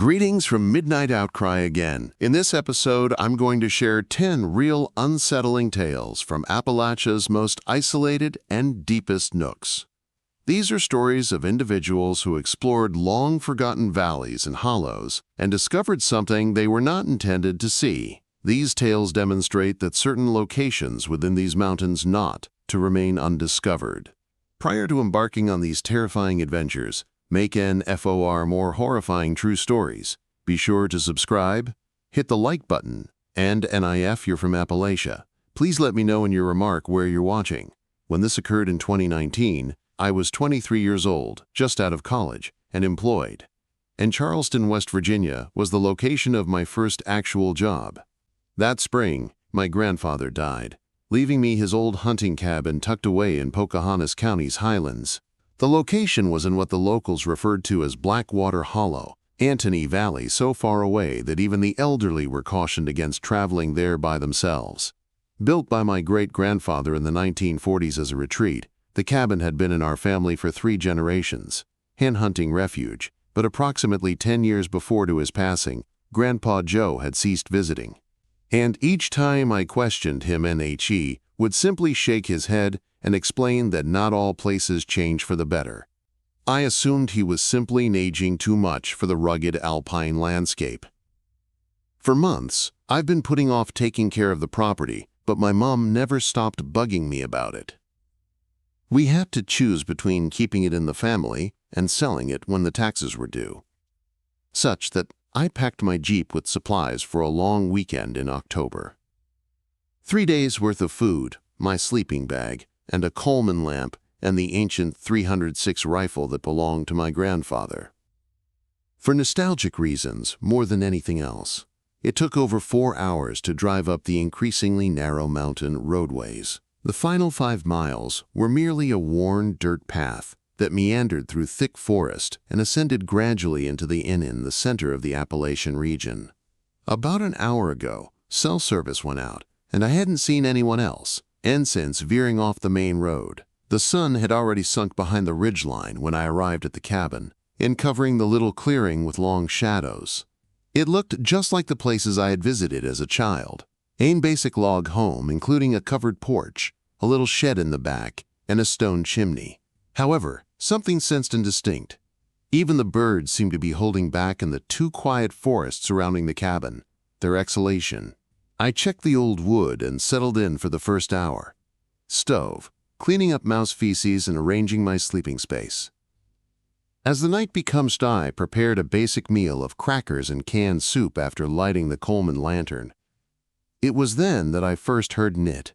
Greetings from Midnight Outcry again. In this episode, I'm going to share 10 real unsettling tales from Appalachia's most isolated and deepest nooks. These are stories of individuals who explored long-forgotten valleys and hollows and discovered something they were not intended to see. These tales demonstrate that certain locations within these mountains not to remain undiscovered. Prior to embarking on these terrifying adventures, make an FOR more horrifying true stories. Be sure to subscribe, hit the like button, and NIF you're from Appalachia. Please let me know in your remark where you're watching. When this occurred in 2019, I was 23 years old, just out of college, and employed. And Charleston, West Virginia was the location of my first actual job. That spring, my grandfather died, leaving me his old hunting cabin tucked away in Pocahontas County's highlands. The location was in what the locals referred to as Blackwater Hollow, Antony Valley, so far away that even the elderly were cautioned against traveling there by themselves. Built by my great-grandfather in the 1940s as a retreat, the cabin had been in our family for 3 generations, hen-hunting refuge, but approximately 10 years before to his passing, Grandpa Joe had ceased visiting. And each time I questioned him, he would simply shake his head and explained that not all places change for the better. I assumed he was simply aging too much for the rugged alpine landscape. For months, I've been putting off taking care of the property, but my mom never stopped bugging me about it. We had to choose between keeping it in the family and selling it when the taxes were due. Such that I packed my Jeep with supplies for a long weekend in October. 3 days' worth of food, my sleeping bag, and a Coleman lamp, and the ancient .306 rifle that belonged to my grandfather. For nostalgic reasons, more than anything else, it took over 4 hours to drive up the increasingly narrow mountain roadways. The final 5 miles were merely a worn dirt path that meandered through thick forest and ascended gradually into the inn in the center of the Appalachian region. About an hour ago, cell service went out, and I hadn't seen anyone else. And since veering off the main road, the sun had already sunk behind the ridgeline when I arrived at the cabin, covering the little clearing with long shadows. It looked just like the places I had visited as a child. A basic log home, including a covered porch, a little shed in the back, and a stone chimney. However, something sensed and distinct. Even the birds seemed to be holding back in the too quiet forest surrounding the cabin, their exhalation. I checked the old wood and settled in for the first hour. Stove, cleaning up mouse feces and arranging my sleeping space. As the night becomes, I prepared a basic meal of crackers and canned soup after lighting the Coleman lantern. It was then that I first heard it.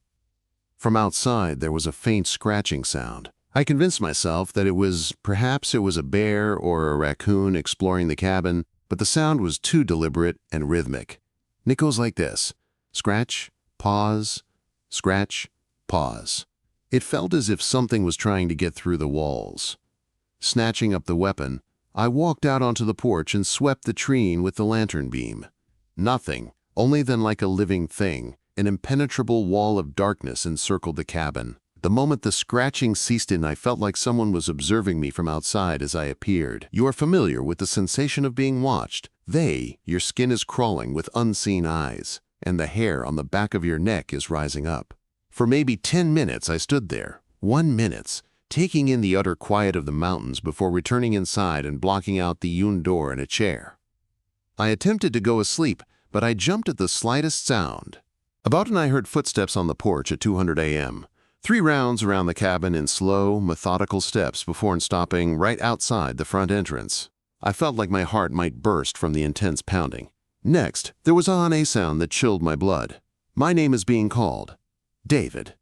From outside, there was a faint scratching sound. I convinced myself that perhaps it was a bear or a raccoon exploring the cabin, but the sound was too deliberate and rhythmic. It goes like this. Scratch, pause, scratch, pause. It felt as if something was trying to get through the walls. Snatching up the weapon, I walked out onto the porch and swept the tree with the lantern beam. Nothing, only then like a living thing, an impenetrable wall of darkness encircled the cabin. The moment the scratching ceased I felt like someone was observing me from outside as I appeared. You are familiar with the sensation of being watched. Your skin is crawling with unseen eyes, and the hair on the back of your neck is rising up. For maybe 10 minutes I stood there, 1 minute, taking in the utter quiet of the mountains before returning inside and blocking out the hewn door and a chair. I attempted to go asleep, but I jumped at the slightest sound. I heard footsteps on the porch at 2:00 a.m., 3 rounds around the cabin in slow, methodical steps before stopping right outside the front entrance. I felt like my heart might burst from the intense pounding. Next, there was a sound that chilled my blood. My name is being called. David.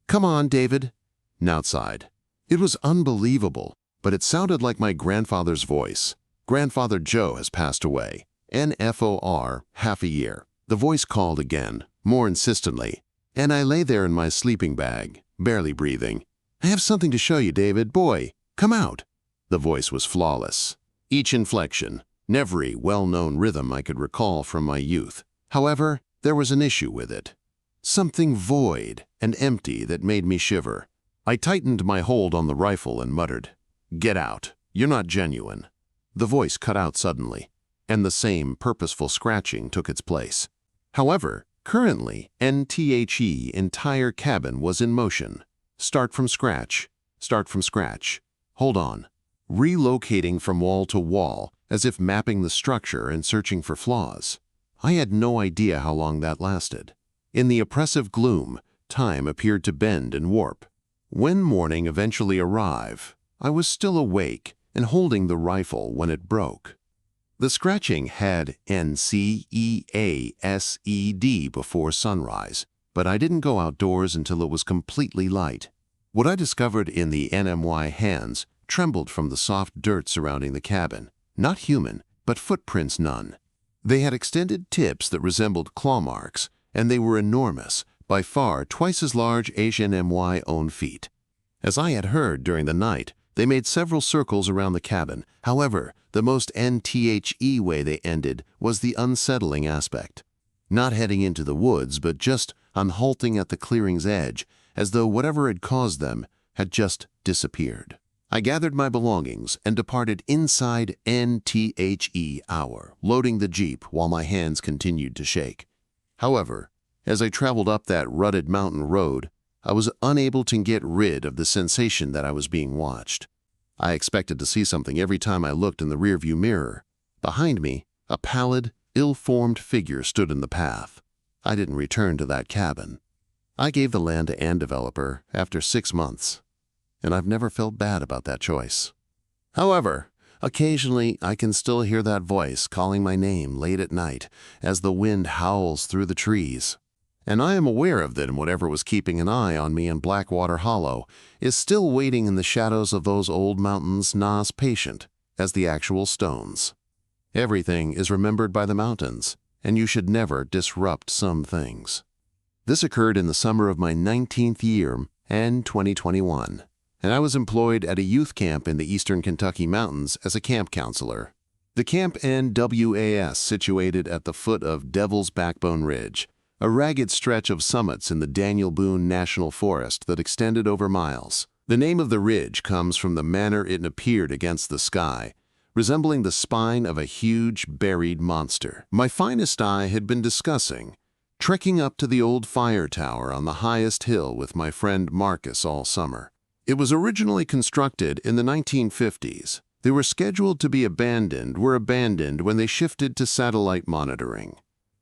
Come on, David. And outside. It was unbelievable, but it sounded like my grandfather's voice. Grandfather Joe has passed away. NFOR, half a year. The voice called again, more insistently, and I lay there in my sleeping bag, barely breathing. I have something to show you, David. Boy, come out. The voice was flawless. Each inflection, every well-known rhythm I could recall from my youth. However, there was an issue with it. Something void and empty that made me shiver. I tightened my hold on the rifle and muttered, "Get out. You're not genuine." The voice cut out suddenly. and the same purposeful scratching took its place. However, currently, NTHE entire cabin was in motion. Start from scratch. Start from scratch. Hold on. Relocating from wall to wall, as if mapping the structure and searching for flaws. I had no idea how long that lasted. In the oppressive gloom, time appeared to bend and warp. When morning eventually arrived, I was still awake and holding the rifle when it broke. The scratching had NCEASED before sunrise, but I didn't go outdoors until it was completely light. What I discovered in the NMY hands trembled from the soft dirt surrounding the cabin. Not human, but footprints none. They had extended tips that resembled claw marks, and they were enormous, by far twice as large as NMY own feet. As I had heard during the night, they made several circles around the cabin. However, the most NTHE way they ended was the unsettling aspect. Not heading into the woods, but just unhalting at the clearing's edge, as though whatever had caused them had just disappeared. I gathered my belongings and departed inside NTHE hour, loading the Jeep while my hands continued to shake. However, as I traveled up that rutted mountain road, I was unable to get rid of the sensation that I was being watched. I expected to see something every time I looked in the rearview mirror. Behind me, a pallid, ill-formed figure stood in the path. I didn't return to that cabin. I gave the land to an developer after 6 months, and I've never felt bad about that choice. However, occasionally I can still hear that voice calling my name late at night as the wind howls through the trees. And I am aware of that whatever was keeping an eye on me in Blackwater Hollow is still waiting in the shadows of those old mountains as patient as the actual stones. Everything is remembered by the mountains, and you should never disrupt some things. This occurred in the summer of my 19th year and 2021, and I was employed at a youth camp in the eastern Kentucky mountains as a camp counselor. The camp NWAS situated at the foot of Devil's Backbone Ridge, a ragged stretch of summits in the Daniel Boone National Forest that extended over miles. The name of the ridge comes from the manner it appeared against the sky, resembling the spine of a huge, buried monster. My finest eye had been discussing trekking up to the old fire tower on the highest hill with my friend Marcus all summer. It was originally constructed in the 1950s. They were scheduled to be abandoned when they shifted to satellite monitoring.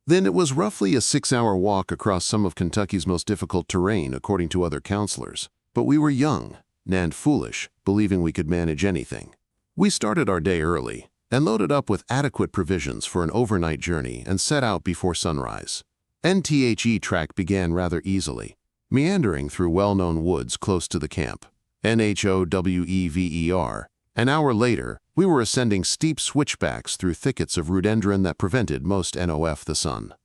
Then it was roughly a 6-hour walk across some of Kentucky's most difficult terrain, according to other counselors. But we were young and foolish, believing we could manage anything. We started our day early and loaded up with adequate provisions for an overnight journey and set out before sunrise. NTHE track began rather easily, meandering through well-known woods close to the camp. NHOWEVER. An hour later, we were ascending steep switchbacks through thickets of rhododendron that prevented most NOF the sun.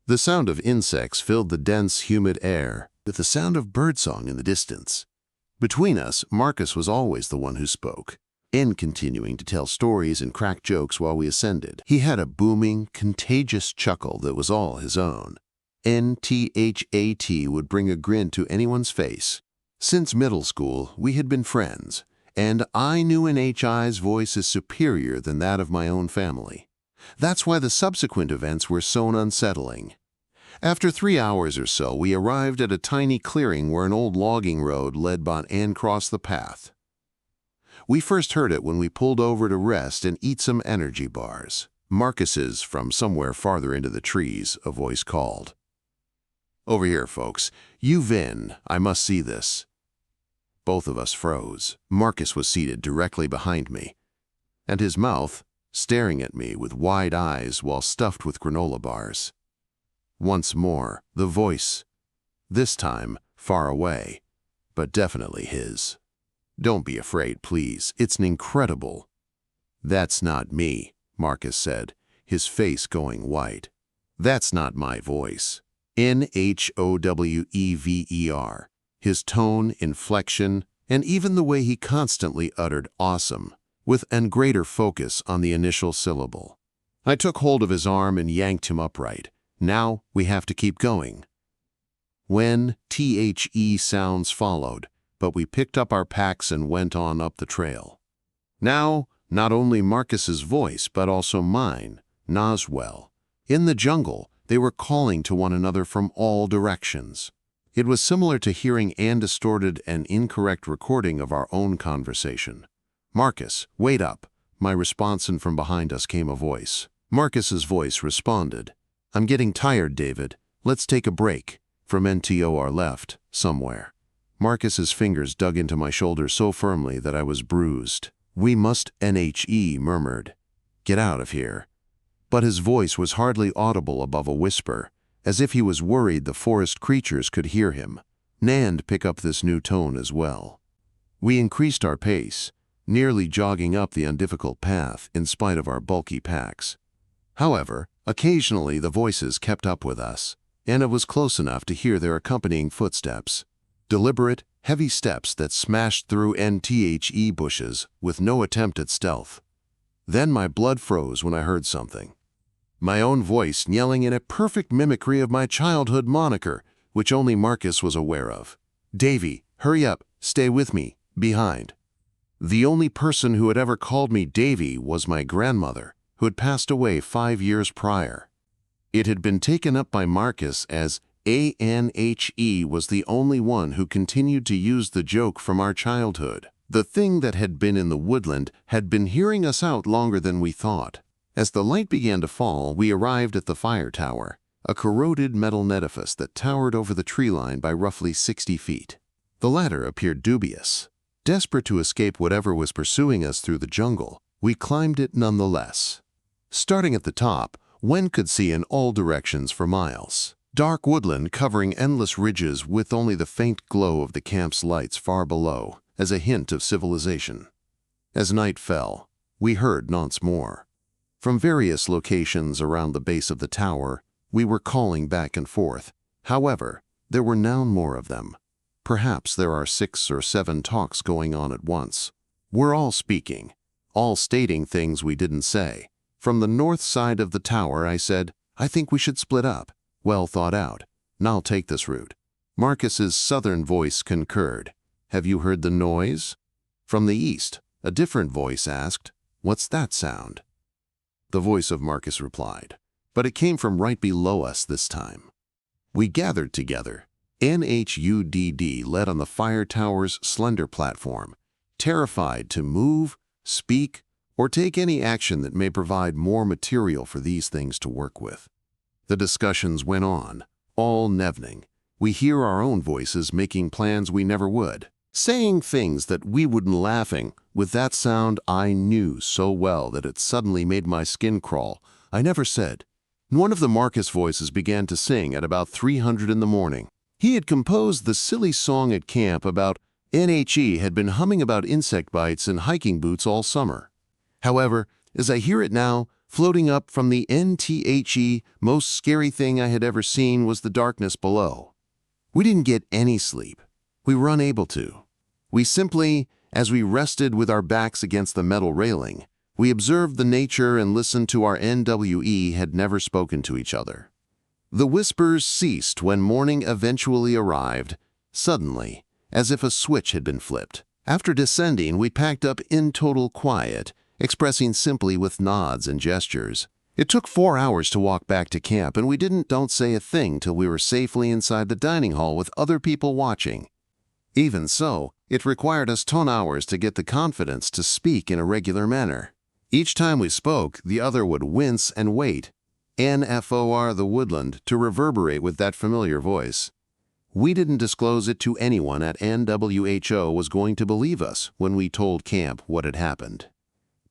The sound of insects filled the dense, humid air, with the sound of birdsong in the distance. Between us, Marcus was always the one who spoke, continuing to tell stories and crack jokes while we ascended. He had a booming, contagious chuckle that was all his own. NTHAT would bring a grin to anyone's face. Since middle school, we had been friends, and I knew NHI's voice is superior than that of my own family. That's why the subsequent events were so unsettling. After 3 hours or so, we arrived at a tiny clearing where an old logging road led by and crossed the path. We first heard it when we pulled over to rest and eat some energy bars. Marcus's, from somewhere farther into the trees, a voice called. "Over here, folks. You Vin, I must see this." Both of us froze. Marcus was seated directly behind me, and his mouth staring at me with wide eyes while stuffed with granola bars. Once more, the voice, this time far away, but definitely his. "Don't be afraid, please. It's an incredible." "That's not me," Marcus said, his face going white. "That's not my voice." NHOWEVER. His tone, inflection, and even the way he constantly uttered "awesome," with an greater focus on the initial syllable. I took hold of his arm and yanked him upright. "Now we have to keep going." When THE sounds followed, but we picked up our packs and went on up the trail. "Now, Not only Marcus's voice, but also mine, Noswell. In the jungle, they were calling to one another from all directions. It was similar to hearing an distorted and incorrect recording of our own conversation. "Marcus, wait up," my response, and from behind us came a voice. Marcus's voice responded, "I'm getting tired, David. Let's take a break," from NTO our left, somewhere. Marcus's fingers dug into my shoulder so firmly that I was bruised. "We must," he murmured. "Get out of here." But his voice was hardly audible above a whisper, as if he was worried the forest creatures could hear him. Nand picked up this new tone as well. We increased our pace, nearly jogging up the undifficult path in spite of our bulky packs. However, occasionally the voices kept up with us, and it was close enough to hear their accompanying footsteps. Deliberate, heavy steps that smashed through NTHE bushes with no attempt at stealth. Then my blood froze when I heard something. My own voice yelling in a perfect mimicry of my childhood moniker, which only Marcus was aware of. "Davy, hurry up, stay with me, behind." The only person who had ever called me Davy was my grandmother, who had passed away 5 years prior. It had been taken up by Marcus as ANHE was the only one who continued to use the joke from our childhood. The thing that had been in the woodland had been hearing us out longer than we thought. As the light began to fall, we arrived at the fire tower, a corroded metal edifice that towered over the tree line by roughly 60 feet. The latter appeared dubious. Desperate to escape whatever was pursuing us through the jungle, we climbed it nonetheless. Starting at the top, one could see in all directions for miles. Dark woodland covering endless ridges with only the faint glow of the camp's lights far below as a hint of civilization. As night fell, we heard once more. From various locations around the base of the tower, we were calling back and forth. However, there were now more of them. Perhaps there are 6 or 7 talks going on at once. We're all speaking, all stating things we didn't say. From the north side of the tower, I said, "I think we should split up. Well thought out. I'll take this route." Marcus's southern voice concurred. "Have you heard the noise?" From the east, a different voice asked, "What's that sound?" The voice of Marcus replied, but it came from right below us this time. We gathered together. NHUDD led on the fire tower's slender platform, terrified to move, speak, or take any action that may provide more material for these things to work with. The discussions went on, all nevening. We hear our own voices making plans we never would, saying things that we wouldn't, laughing with that sound I knew so well that it suddenly made my skin crawl. I never said. One of the Marcus voices began to sing at about 300 in the morning. He had composed the silly song at camp about NHE had been humming about insect bites and hiking boots all summer. However, as I hear it now, floating up from the NTHE, most scary thing I had ever seen was the darkness below. We didn't get any sleep. We were unable to. We simply, as we rested with our backs against the metal railing, we observed the nature and listened to our NWE had never spoken to each other. The whispers ceased when morning eventually arrived, suddenly, as if a switch had been flipped. After descending, we packed up in total quiet, expressing simply with nods and gestures. It took 4 hours to walk back to camp, and we don't say a thing till we were safely inside the dining hall with other people watching. Even so, it required us 10 hours to get the confidence to speak in a regular manner. Each time we spoke, the other would wince and wait, NFOR the woodland, to reverberate with that familiar voice. We didn't disclose it to anyone at NWHO was going to believe us when we told camp what had happened.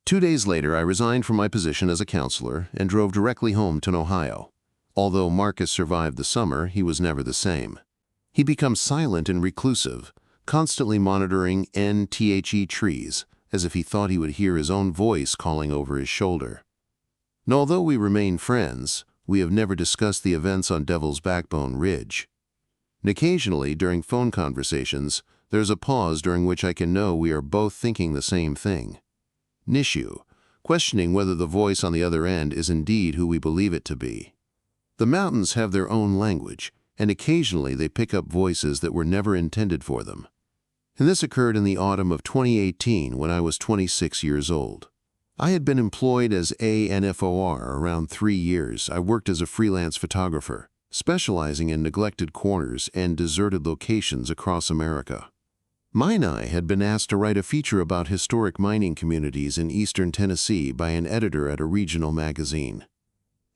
2 days later, I resigned from my position as a counselor and drove directly home to Ohio. Although Marcus survived the summer, he was never the same. He became silent and reclusive, constantly monitoring NTHE trees, as if he thought he would hear his own voice calling over his shoulder. And although we remain friends, we have never discussed the events on Devil's Backbone Ridge. And occasionally, during phone conversations, there's a pause during which I can know we are both thinking the same thing. Issue, questioning whether the voice on the other end is indeed who we believe it to be. The mountains have their own language, and occasionally they pick up voices that were never intended for them. And this occurred in the autumn of 2018 when I was 26 years old. I had been employed as a NFOR around 3 years. I worked as a freelance photographer, specializing in neglected corners and deserted locations across America. Mine I had been asked to write a feature about historic mining communities in eastern Tennessee by an editor at a regional magazine.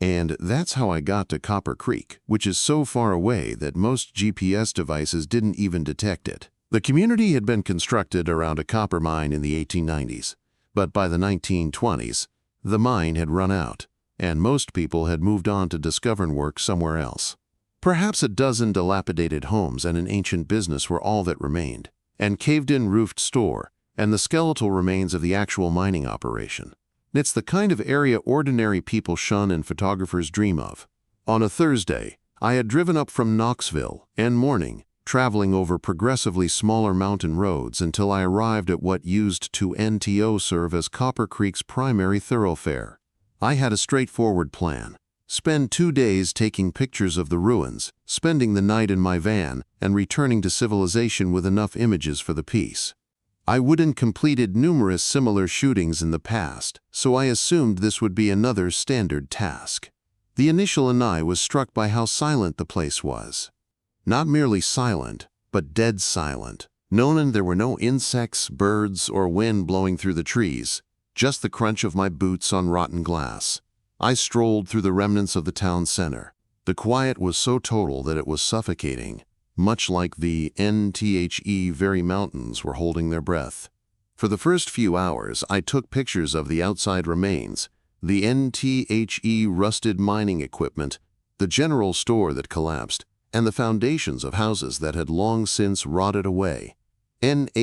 And that's how I got to Copper Creek, which is so far away that most GPS devices didn't even detect it. The community had been constructed around a copper mine in the 1890s, but by the 1920s, the mine had run out, and most people had moved on to discovering work somewhere else. Perhaps a dozen dilapidated homes and an ancient business were all that remained, and caved-in roofed store, and the skeletal remains of the actual mining operation. It's the kind of area ordinary people shun and photographers dream of. On a Thursday, I had driven up from Knoxville, and morning, traveling over progressively smaller mountain roads until I arrived at what used to NTO serve as Copper Creek's primary thoroughfare. I had a straightforward plan. Spend 2 days taking pictures of the ruins, spending the night in my van, and returning to civilization with enough images for the piece. I wouldn't completed numerous similar shootings in the past, so I assumed this would be another standard task. The initial eye was struck by how silent the place was. Not merely silent, but dead silent. Knowing there were no insects, birds, or wind blowing through the trees, just the crunch of my boots on rotten glass. I strolled through the remnants of the town center. The quiet was so total that it was suffocating, much like the NTHE very mountains were holding their breath. For the first few hours, I took pictures of the outside remains, the NTHE rusted mining equipment, the general store that collapsed, and the foundations of houses that had long since rotted away. NHOWEVER.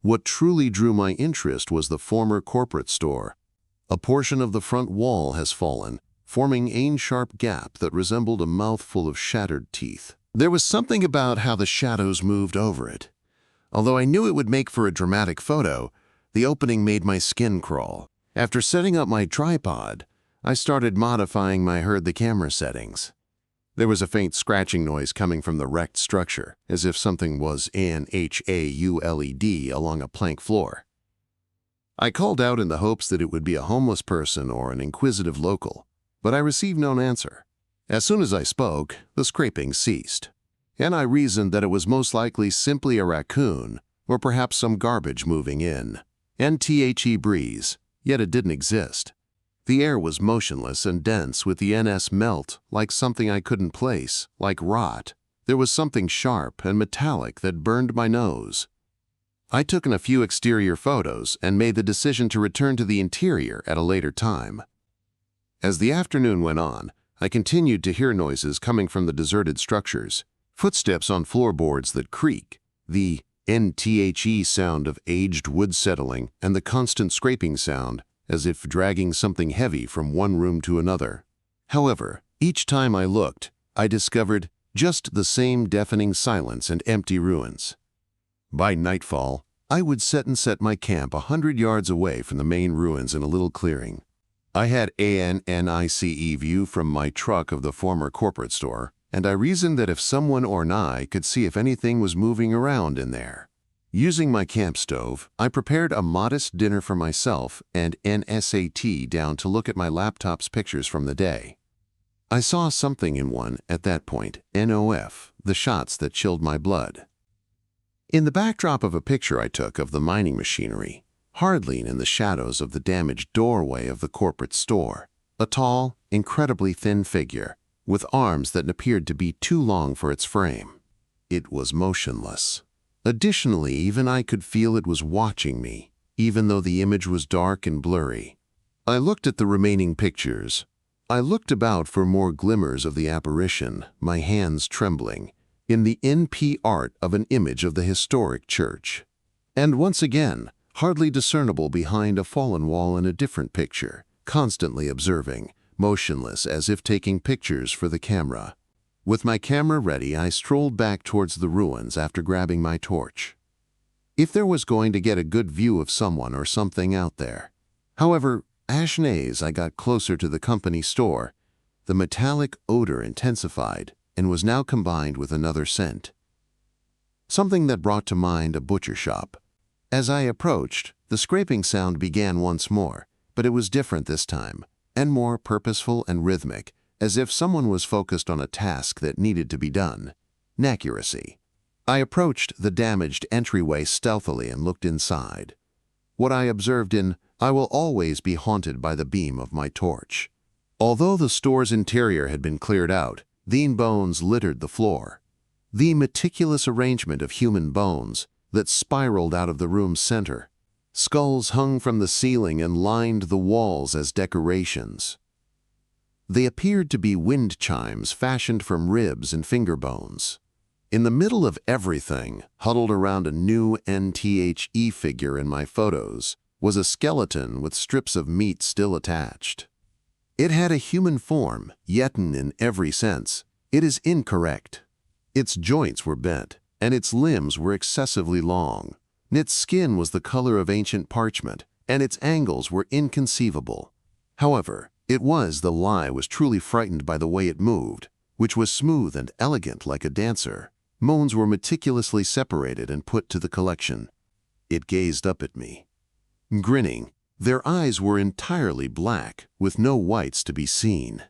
What truly drew my interest was the former corporate store. A portion of the front wall has fallen, forming a sharp gap that resembled a mouthful of shattered teeth. There was something about how the shadows moved over it. Although I knew it would make for a dramatic photo, the opening made my skin crawl. After setting up my tripod, I started modifying my the camera settings. There was a faint scratching noise coming from the wrecked structure, as if something was NHAULED along a plank floor. I called out in the hopes that it would be a homeless person or an inquisitive local, but I received no answer. As soon as I spoke, the scraping ceased, and I reasoned that it was most likely simply a raccoon or perhaps some garbage moving in. NTHE breeze, yet it didn't exist. The air was motionless and dense with the NS melt like something I couldn't place, like rot. There was something sharp and metallic that burned my nose. I took a few exterior photos and made the decision to return to the interior at a later time. As the afternoon went on, I continued to hear noises coming from the deserted structures, footsteps on floorboards that creak, the NTHE sound of aged wood settling, and the constant scraping sound, as if dragging something heavy from one room to another. However, each time I looked, I discovered just the same deafening silence and empty ruins. By nightfall, I would set my camp 100 yards away from the main ruins in a little clearing. I had a nice view from my truck of the former corporate store, and I reasoned that if someone or I could see if anything was moving around in there. Using my camp stove, I prepared a modest dinner for myself and NSAT down to look at my laptop's pictures from the day. I saw something in one at that point, NOF, the shots that chilled my blood. In the backdrop of a picture I took of the mining machinery, hardly in the shadows of the damaged doorway of the corporate store, a tall, incredibly thin figure, with arms that appeared to be too long for its frame. It was motionless. Additionally, even I could feel it was watching me, even though the image was dark and blurry. I looked at the remaining pictures. I looked about for more glimmers of the apparition, my hands trembling, in the NP art of an image of the historic church. And once again, hardly discernible behind a fallen wall in a different picture, constantly observing, motionless as if taking pictures for the camera. With my camera ready, I strolled back towards the ruins after grabbing my torch. If there was going to get a good view of someone or something out there. However, as I got closer to the company store, the metallic odor intensified and was now combined with another scent. Something that brought to mind a butcher shop. As I approached, The scraping sound began once more, but it was different this time, and more purposeful and rhythmic, as if someone was focused on a task that needed to be done. Accuracy. I approached the damaged entryway stealthily and looked inside. What I observed I will always be haunted by the beam of my torch. Although the store's interior had been cleared out, the bones littered the floor. The meticulous arrangement of human bones that spiraled out of the room's center. Skulls hung from the ceiling and lined the walls as decorations. They appeared to be wind chimes fashioned from ribs and finger bones. In the middle of everything, huddled around a new NTHE figure in my photos, was a skeleton with strips of meat still attached. It had a human form, yet in every sense, it is incorrect. Its joints were bent, and its limbs were excessively long. Its skin was the color of ancient parchment, and its angles were inconceivable. However, the lie was truly frightened by the way it moved, which was smooth and elegant like a dancer. Moans were meticulously separated and put to the collection. It gazed up at me. Grinning, their eyes were entirely black, with no whites to be seen.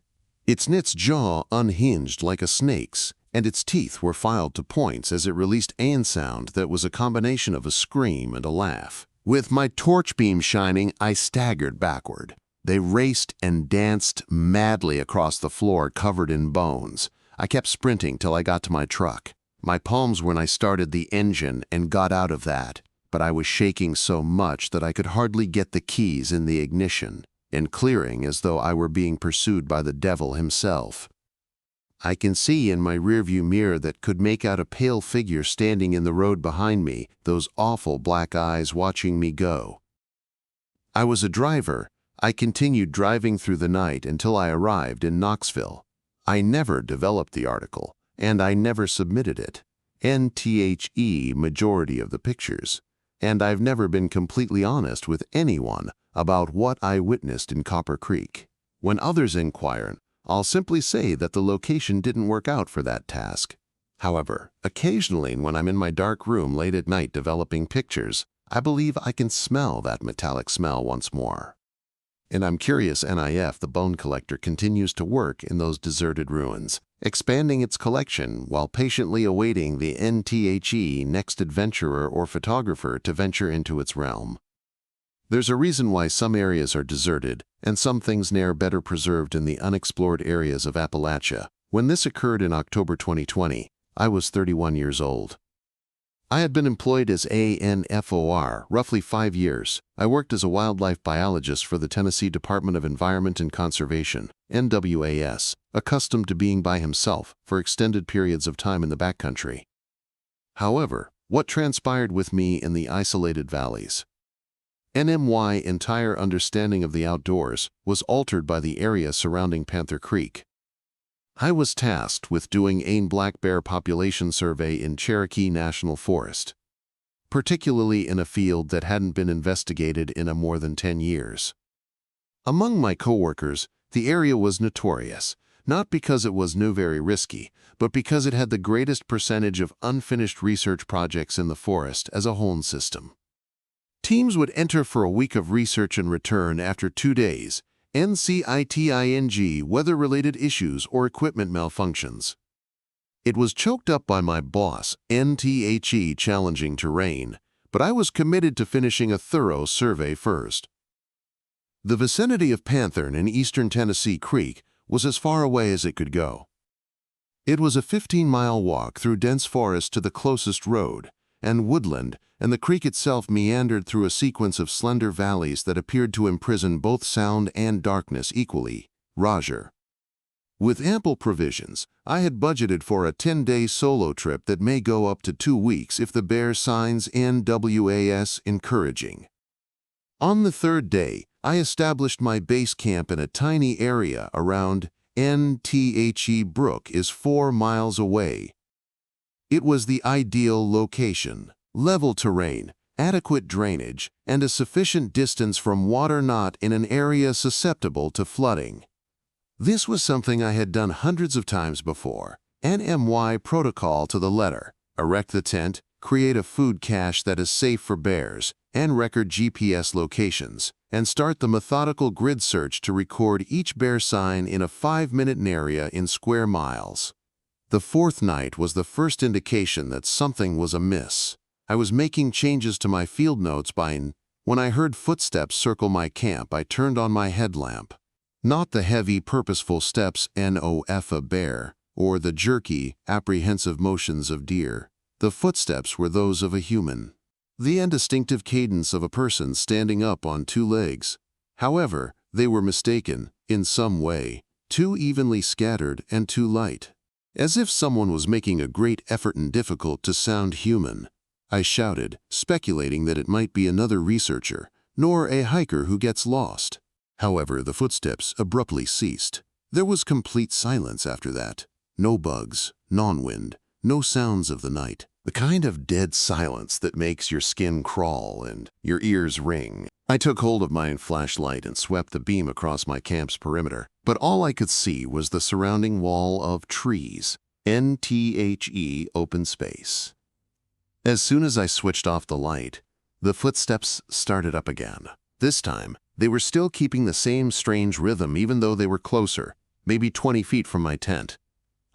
Its jaw unhinged like a snake's, and its teeth were filed to points as it released a sound that was a combination of a scream and a laugh. With my torch beam shining, I staggered backward. They raced and danced madly across the floor covered in bones. I kept sprinting till I got to my truck. My palms when I started the engine and got out of that, but I was shaking so much that I could hardly get the keys in the ignition, and clearing as though I were being pursued by the devil himself. I can see in my rearview mirror that could make out a pale figure standing in the road behind me, those awful black eyes watching me go. I was a driver. I continued driving through the night until I arrived in Knoxville. I never developed the article, and I never submitted it. NTHE majority of the pictures. And I've never been completely honest with anyone about what I witnessed in Copper Creek. When others inquire, I'll simply say that the location didn't work out for that task. However, occasionally when I'm in my dark room late at night developing pictures, I believe I can smell that metallic smell once more. And I'm curious NIF the bone collector continues to work in those deserted ruins, expanding its collection while patiently awaiting the NTHE next adventurer or photographer to venture into its realm. There's a reason why some areas are deserted and some things ne'er better preserved in the unexplored areas of Appalachia. When this occurred in October 2020, I was 31 years old. I had been employed as ANFOR roughly 5 years. I worked as a wildlife biologist for the Tennessee Department of Environment and Conservation, NWAS, accustomed to being by himself for extended periods of time in the backcountry. However, what transpired with me in the isolated valleys? NMY's entire understanding of the outdoors was altered by the area surrounding Panther Creek. I was tasked with doing a black bear population survey in Cherokee National Forest, particularly in a field that hadn't been investigated in more than 10 years. Among my coworkers, the area was notorious, not because it was very risky, but because it had the greatest percentage of unfinished research projects in the forest as a whole system. Teams would enter for a week of research and return after 2 days, NCITING weather-related issues or equipment malfunctions. It was choked up by my boss, NTHE challenging terrain, but I was committed to finishing a thorough survey first. The vicinity of Panther and eastern Tennessee Creek was as far away as it could go. It was a 15-mile walk through dense forest to the closest road, and woodland, and the creek itself meandered through a sequence of slender valleys that appeared to imprison both sound and darkness equally. Roger. With ample provisions, I had budgeted for a 10-day solo trip that may go up to 2 weeks if the bear signs NWAS encouraging. On the 3rd day, I established my base camp in a tiny area around NTHE Brook is 4 miles away. It was the ideal location, level terrain, adequate drainage, and a sufficient distance from water not in an area susceptible to flooding. This was something I had done hundreds of times before, NMY protocol to the letter. Erect the tent, create a food cache that is safe for bears, and record GPS locations, and start the methodical grid search to record each bear sign in a 5-minute area in square miles. The fourth night was the first indication that something was amiss. I was making changes to my field notes when I heard footsteps circle my camp. I turned on my headlamp. Not the heavy, purposeful steps of a bear, or the jerky, apprehensive motions of deer. The footsteps were those of a human. The indistinctive cadence of a person standing up on 2 legs. However, they were mistaken, in some way, too evenly scattered and too light. As if someone was making a great effort and difficult to sound human. I shouted, speculating that it might be another researcher, nor a hiker who gets lost. However, the footsteps abruptly ceased. There was complete silence after that. No bugs, non-wind, no sounds of the night. The kind of dead silence that makes your skin crawl and your ears ring. I took hold of my flashlight and swept the beam across my camp's perimeter, but all I could see was the surrounding wall of trees, open space. As soon as I switched off the light, the footsteps started up again. This time, they were still keeping the same strange rhythm even though they were closer, maybe 20 feet from my tent.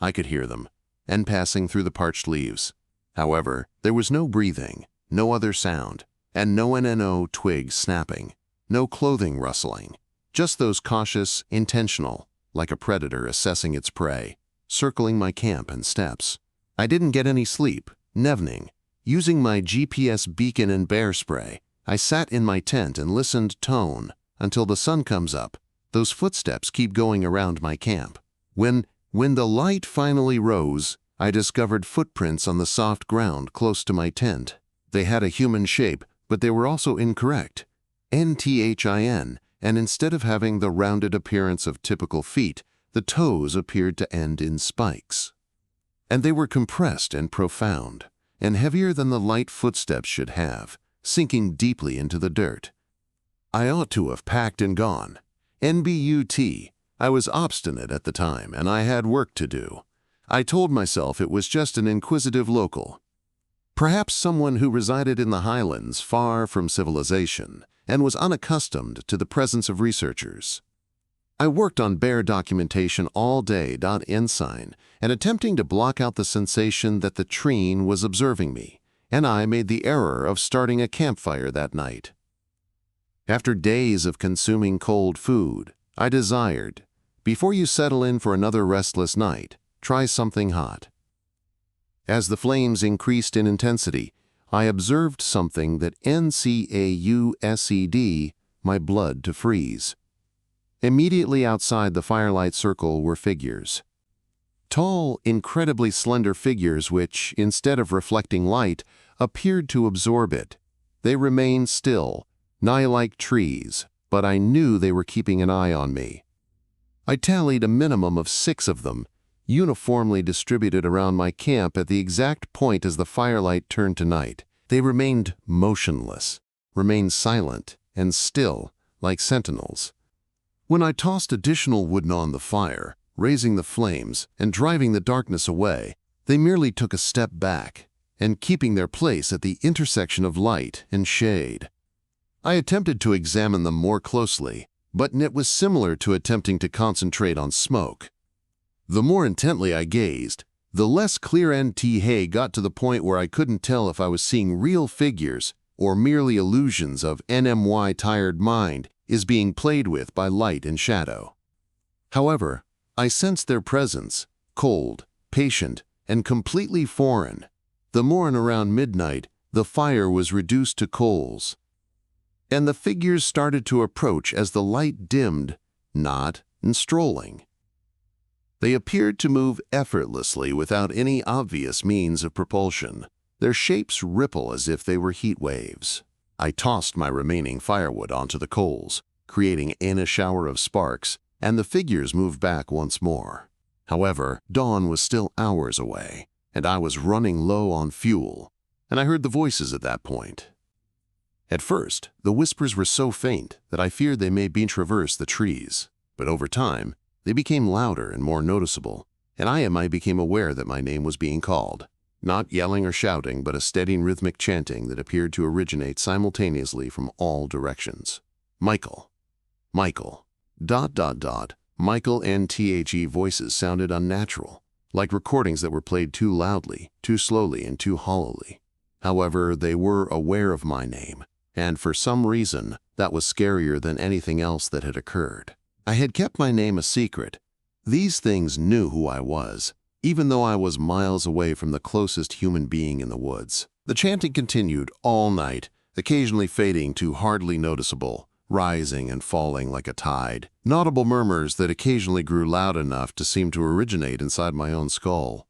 I could hear them, and passing through the parched leaves. However, there was no breathing, no other sound, and no twigs snapping, no clothing rustling, just those cautious, intentional, like a predator assessing its prey, circling my camp and steps. I didn't get any sleep, nevening. Using my GPS beacon and bear spray, I sat in my tent and listened tone until the sun comes up. Those footsteps keep going around my camp. When the light finally rose, I discovered footprints on the soft ground close to my tent. They had a human shape, but they were also incorrect. NTHIN, and instead of having the rounded appearance of typical feet, the toes appeared to end in spikes. And they were compressed and profound, and heavier than the light footsteps should have, sinking deeply into the dirt. I ought to have packed and gone. NBUT. I was obstinate at the time, and I had work to do. I told myself it was just an inquisitive local. Perhaps someone who resided in the highlands far from civilization and was unaccustomed to the presence of researchers. I worked on bear documentation all day. Ensign, and attempting to block out the sensation that the treen was observing me, and I made the error of starting a campfire that night. After days of consuming cold food, I desired, before you settle in for another restless night, try something hot. As the flames increased in intensity, I observed something that NCAUSED my blood to freeze. Immediately outside the firelight circle were figures. Tall, incredibly slender figures which, instead of reflecting light, appeared to absorb it. They remained still, nigh like trees, but I knew they were keeping an eye on me. I tallied a minimum of 6 of them, uniformly distributed around my camp at the exact point as the firelight turned to night. They remained motionless, remained silent and still, like sentinels. When I tossed additional wood on the fire, raising the flames and driving the darkness away, they merely took a step back, and keeping their place at the intersection of light and shade. I attempted to examine them more closely, but it was similar to attempting to concentrate on smoke. The more intently I gazed, the less clear NT got to the point where I couldn't tell if I was seeing real figures or merely illusions of NMY tired mind is being played with by light and shadow. However, I sensed their presence, cold, patient, and completely foreign. The morn around midnight, the fire was reduced to coals, and the figures started to approach as the light dimmed, not and strolling. They appeared to move effortlessly without any obvious means of propulsion. Their shapes ripple as if they were heat waves. I tossed my remaining firewood onto the coals, creating a shower of sparks, and the figures moved back once more. However, dawn was still hours away, and I was running low on fuel, and I heard the voices at that point. At first, the whispers were so faint that I feared they may traverse the trees, but over time, they became louder and more noticeable, and I became aware that my name was being called. Not yelling or shouting, but a steady rhythmic chanting that appeared to originate simultaneously from all directions. Michael. Michael. ... Michael and The voices sounded unnatural, like recordings that were played too loudly, too slowly, and too hollowly. However, they were aware of my name, and for some reason, that was scarier than anything else that had occurred. I had kept my name a secret. These things knew who I was, even though I was miles away from the closest human being in the woods. The chanting continued all night, occasionally fading to hardly noticeable, rising and falling like a tide. Audible murmurs that occasionally grew loud enough to seem to originate inside my own skull.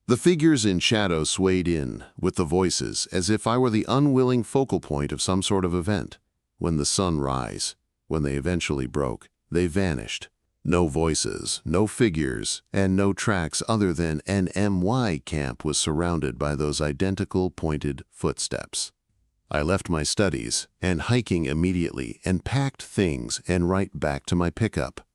The figures in shadow swayed in with the voices as if I were the unwilling focal point of some sort of event. When the sun rise, when they eventually broke, they vanished. No voices, no figures, and no tracks other than an MY camp was surrounded by those identical pointed footsteps. I left my studies and hiking immediately and packed things and right back to my pickup.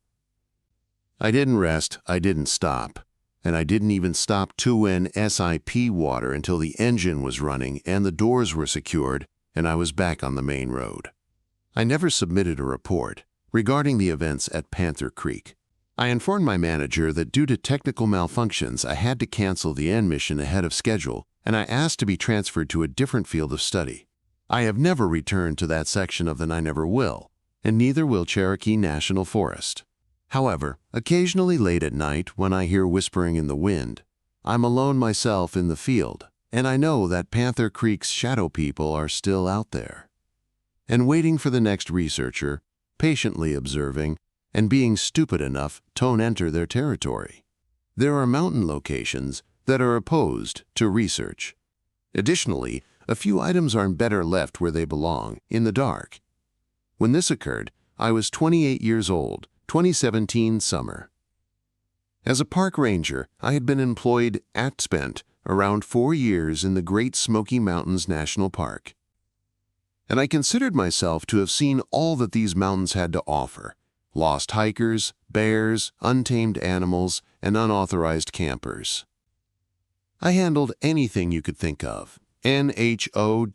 I didn't rest, I didn't stop, and I didn't even stop to an SIP water until the engine was running and the doors were secured and I was back on the main road. I never submitted a report regarding the events at Panther Creek. I informed my manager that due to technical malfunctions, I had to cancel the end mission ahead of schedule, and I asked to be transferred to a different field of study. I have never returned to that section of the I never will, and neither will Cherokee National Forest. However, occasionally late at night when I hear whispering in the wind, I'm alone myself in the field, and I know that Panther Creek's shadow people are still out there. And waiting for the next researcher, patiently observing, and being stupid enough to enter their territory. There are mountain locations that are opposed to research. Additionally, a few items are better left where they belong, in the dark. When this occurred, I was 28 years old, 2017 summer. As a park ranger, I had been employed at spent around 4 years in the Great Smoky Mountains National Park. And I considered myself to have seen all that these mountains had to offer: lost hikers, bears, untamed animals, and unauthorized campers. I handled anything you could think of. NHOWEVER.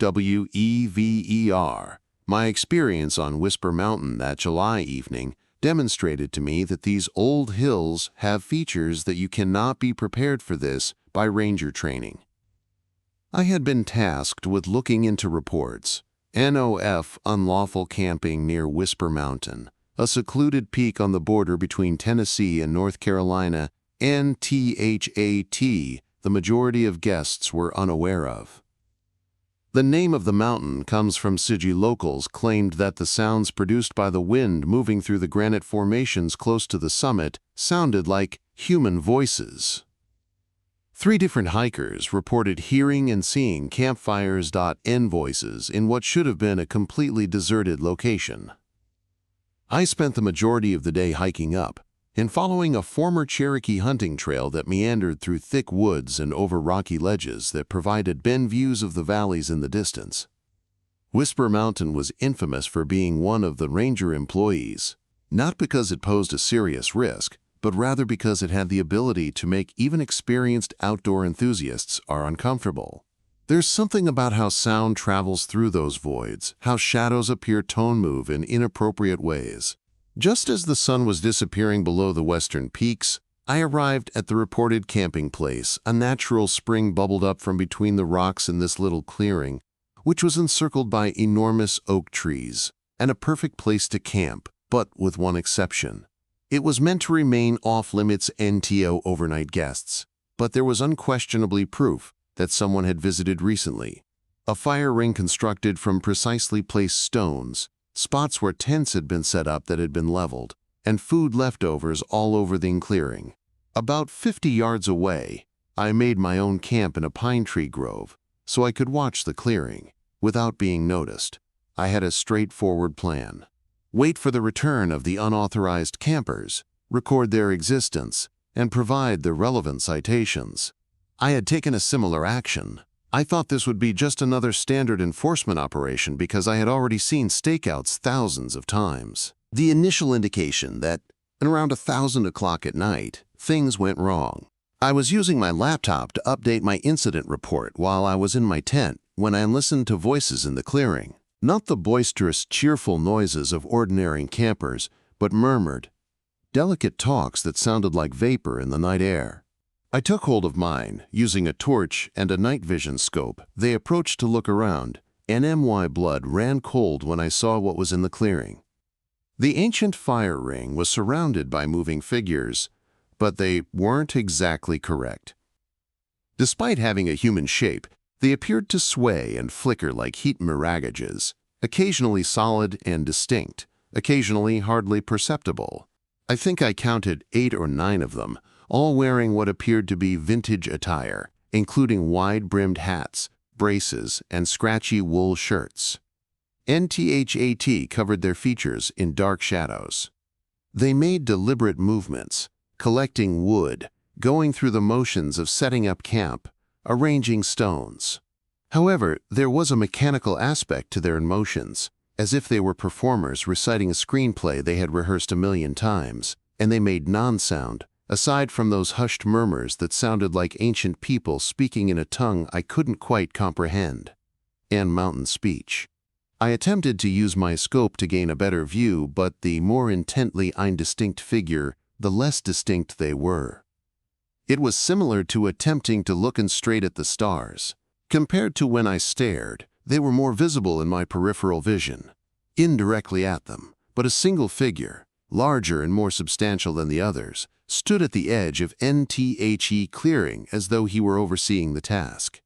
My experience on Whisper Mountain that July evening demonstrated to me that these old hills have features that you cannot be prepared for this by ranger training. I had been tasked with looking into reports. NOF unlawful camping near Whisper Mountain, a secluded peak on the border between Tennessee and North Carolina, NTHAT, the majority of guests were unaware of. The name of the mountain comes from Sigi locals claimed that the sounds produced by the wind moving through the granite formations close to the summit sounded like human voices. 3 different hikers reported hearing and seeing campfires.n voices in what should have been a completely deserted location. I spent the majority of the day hiking up and following a former Cherokee hunting trail that meandered through thick woods and over rocky ledges that provided bend views of the valleys in the distance. Whisper Mountain was infamous for being one of the ranger employees, not because it posed a serious risk, but rather because it had the ability to make even experienced outdoor enthusiasts are uncomfortable. There's something about how sound travels through those voids, how shadows appear tone move in inappropriate ways. Just as the sun was disappearing below the western peaks, I arrived at the reported camping place. A natural spring bubbled up from between the rocks in this little clearing, which was encircled by enormous oak trees, and a perfect place to camp, but with one exception. It was meant to remain off-limits NTO overnight guests, but there was unquestionably proof that someone had visited recently. A fire ring constructed from precisely placed stones, spots where tents had been set up that had been leveled, and food leftovers all over the clearing. About 50 yards away, I made my own camp in a pine tree grove, so I could watch the clearing without being noticed. I had a straightforward plan. Wait for the return of the unauthorized campers, record their existence, and provide the relevant citations. I had taken a similar action. I thought this would be just another standard enforcement operation because I had already seen stakeouts thousands of times. The initial indication that, at around 1,000 o'clock at night, things went wrong. I was using my laptop to update my incident report while I was in my tent when I listened to voices in the clearing. Not the boisterous, cheerful noises of ordinary campers, but murmured, delicate talks that sounded like vapor in the night air. I took hold of mine, using a torch and a night vision scope. They approached to look around, and my blood ran cold when I saw what was in the clearing. The ancient fire ring was surrounded by moving figures, but they weren't exactly correct. Despite having a human shape, they appeared to sway and flicker like heat mirages, occasionally solid and distinct, occasionally hardly perceptible. I think I counted 8 or 9 of them, all wearing what appeared to be vintage attire, including wide-brimmed hats, braces, and scratchy wool shirts. NTHAT covered their features in dark shadows. They made deliberate movements, collecting wood, going through the motions of setting up camp, arranging stones. However, there was a mechanical aspect to their motions, as if they were performers reciting a screenplay they had rehearsed 1,000,000 times, and they made non-sound, aside from those hushed murmurs that sounded like ancient people speaking in a tongue I couldn't quite comprehend. And mountain speech. I attempted to use my scope to gain a better view, but the more intently indistinct figure, the less distinct they were. It was similar to attempting to look straight at the stars. Compared to when I stared, they were more visible in my peripheral vision, indirectly at them, but a single figure, larger and more substantial than the others, stood at the edge of NTHE clearing as though he were overseeing the task.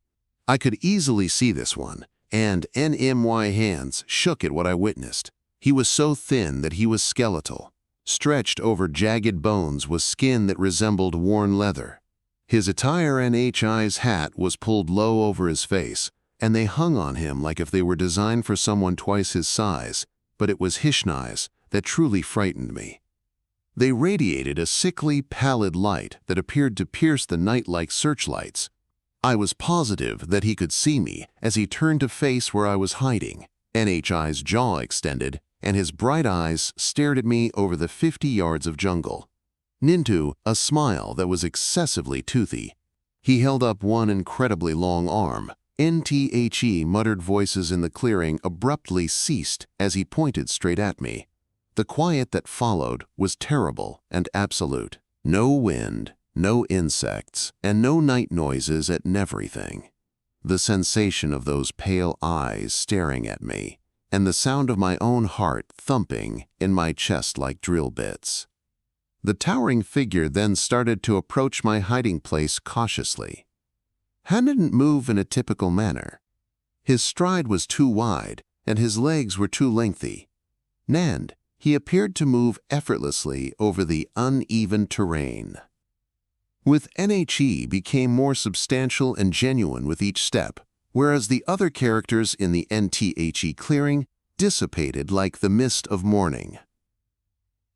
I could easily see this one, and NMY hands shook at what I witnessed. He was so thin that he was skeletal. Stretched over jagged bones was skin that resembled worn leather. His attire and HI's hat was pulled low over his face, and they hung on him like if they were designed for someone twice his size, but it was his eyes that truly frightened me. They radiated a sickly, pallid light that appeared to pierce the night like searchlights. I was positive that he could see me as he turned to face where I was hiding. NHI's jaw extended, and his bright eyes stared at me over the 50 yards of jungle. Nintu, a smile that was excessively toothy. He held up one incredibly long arm. NTHE muttered voices in the clearing abruptly ceased as he pointed straight at me. The quiet that followed was terrible and absolute. No wind, no insects, and no night noises at everything. The sensation of those pale eyes staring at me, and the sound of my own heart thumping in my chest like drill bits. The towering figure then started to approach my hiding place cautiously. Han didn't move in a typical manner. His stride was too wide, and his legs were too lengthy. Nand, he appeared to move effortlessly over the uneven terrain. With NHE became more substantial and genuine with each step, whereas the other characters in the NTHE clearing dissipated like the mist of morning.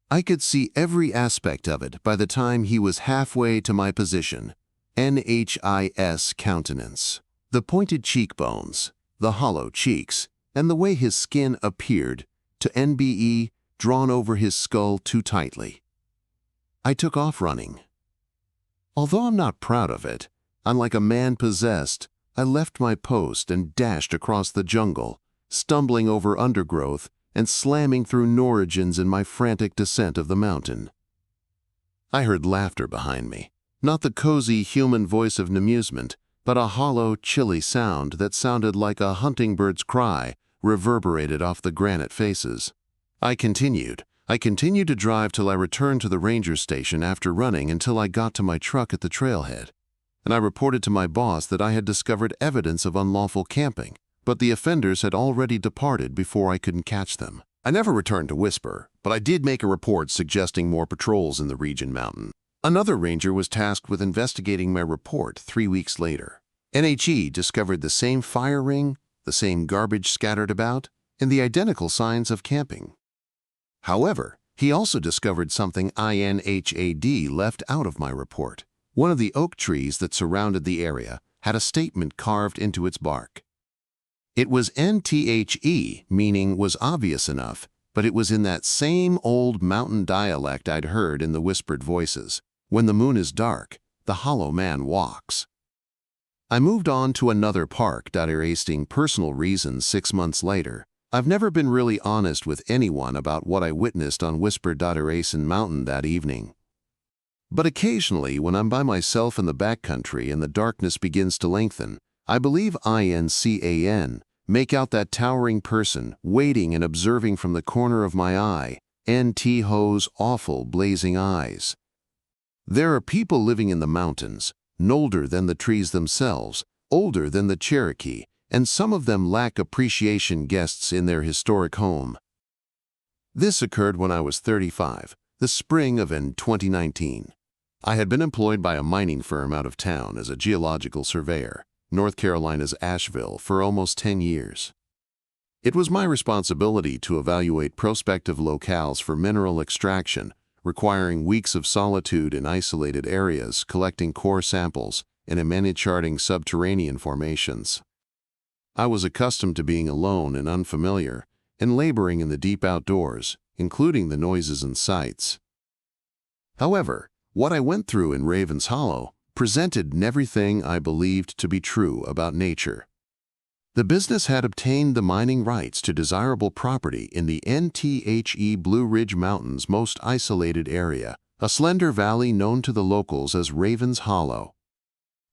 I could see every aspect of it by the time he was halfway to my position. NHI's countenance, the pointed cheekbones, the hollow cheeks, and the way his skin appeared to NBE drawn over his skull too tightly. I took off running. Although I'm not proud of it, unlike a man possessed, I left my post and dashed across the jungle, stumbling over undergrowth and slamming through Norwegians in my frantic descent of the mountain. I heard laughter behind me, not the cozy human voice of amusement, but a hollow, chilly sound that sounded like a hunting bird's cry reverberated off the granite faces. I continued to drive till I returned to the ranger station after running until I got to my truck at the trailhead. And I reported to my boss that I had discovered evidence of unlawful camping, but the offenders had already departed before I couldn't catch them. I never returned to Whisper, but I did make a report suggesting more patrols in the region mountain. Another ranger was tasked with investigating my report 3 weeks later. NHE discovered the same fire ring, the same garbage scattered about, and the identical signs of camping. However, he also discovered something INHAD left out of my report. One of the oak trees that surrounded the area had a statement carved into its bark. It was NTHE, meaning was obvious enough, but it was in that same old mountain dialect I'd heard in the whispered voices. When the moon is dark, The Hollow Man Walks. I moved on to another park, erasing personal reasons 6 months later. I've never been really honest with anyone about what I witnessed on Whisper Erasing Mountain that evening. But occasionally, when I'm by myself in the backcountry and the darkness begins to lengthen, I believe I can make out that towering person waiting and observing from the corner of my eye, Ho's awful blazing eyes. There are people living in the mountains, older than the trees themselves, older than the Cherokee, and some of them lack appreciation guests in their historic home. This occurred when I was 35, the spring of 2019. I had been employed by a mining firm out of town as a geological surveyor, North Carolina's Asheville, for almost 10 years. It was my responsibility to evaluate prospective locales for mineral extraction, requiring weeks of solitude in isolated areas, collecting core samples, and charting subterranean formations. I was accustomed to being alone and unfamiliar, and laboring in the deep outdoors, including the noises and sights. However, what I went through in Ravens Hollow presented everything I believed to be true about nature. The business had obtained the mining rights to desirable property in the Blue Ridge Mountains' most isolated area, a slender valley known to the locals as Ravens Hollow.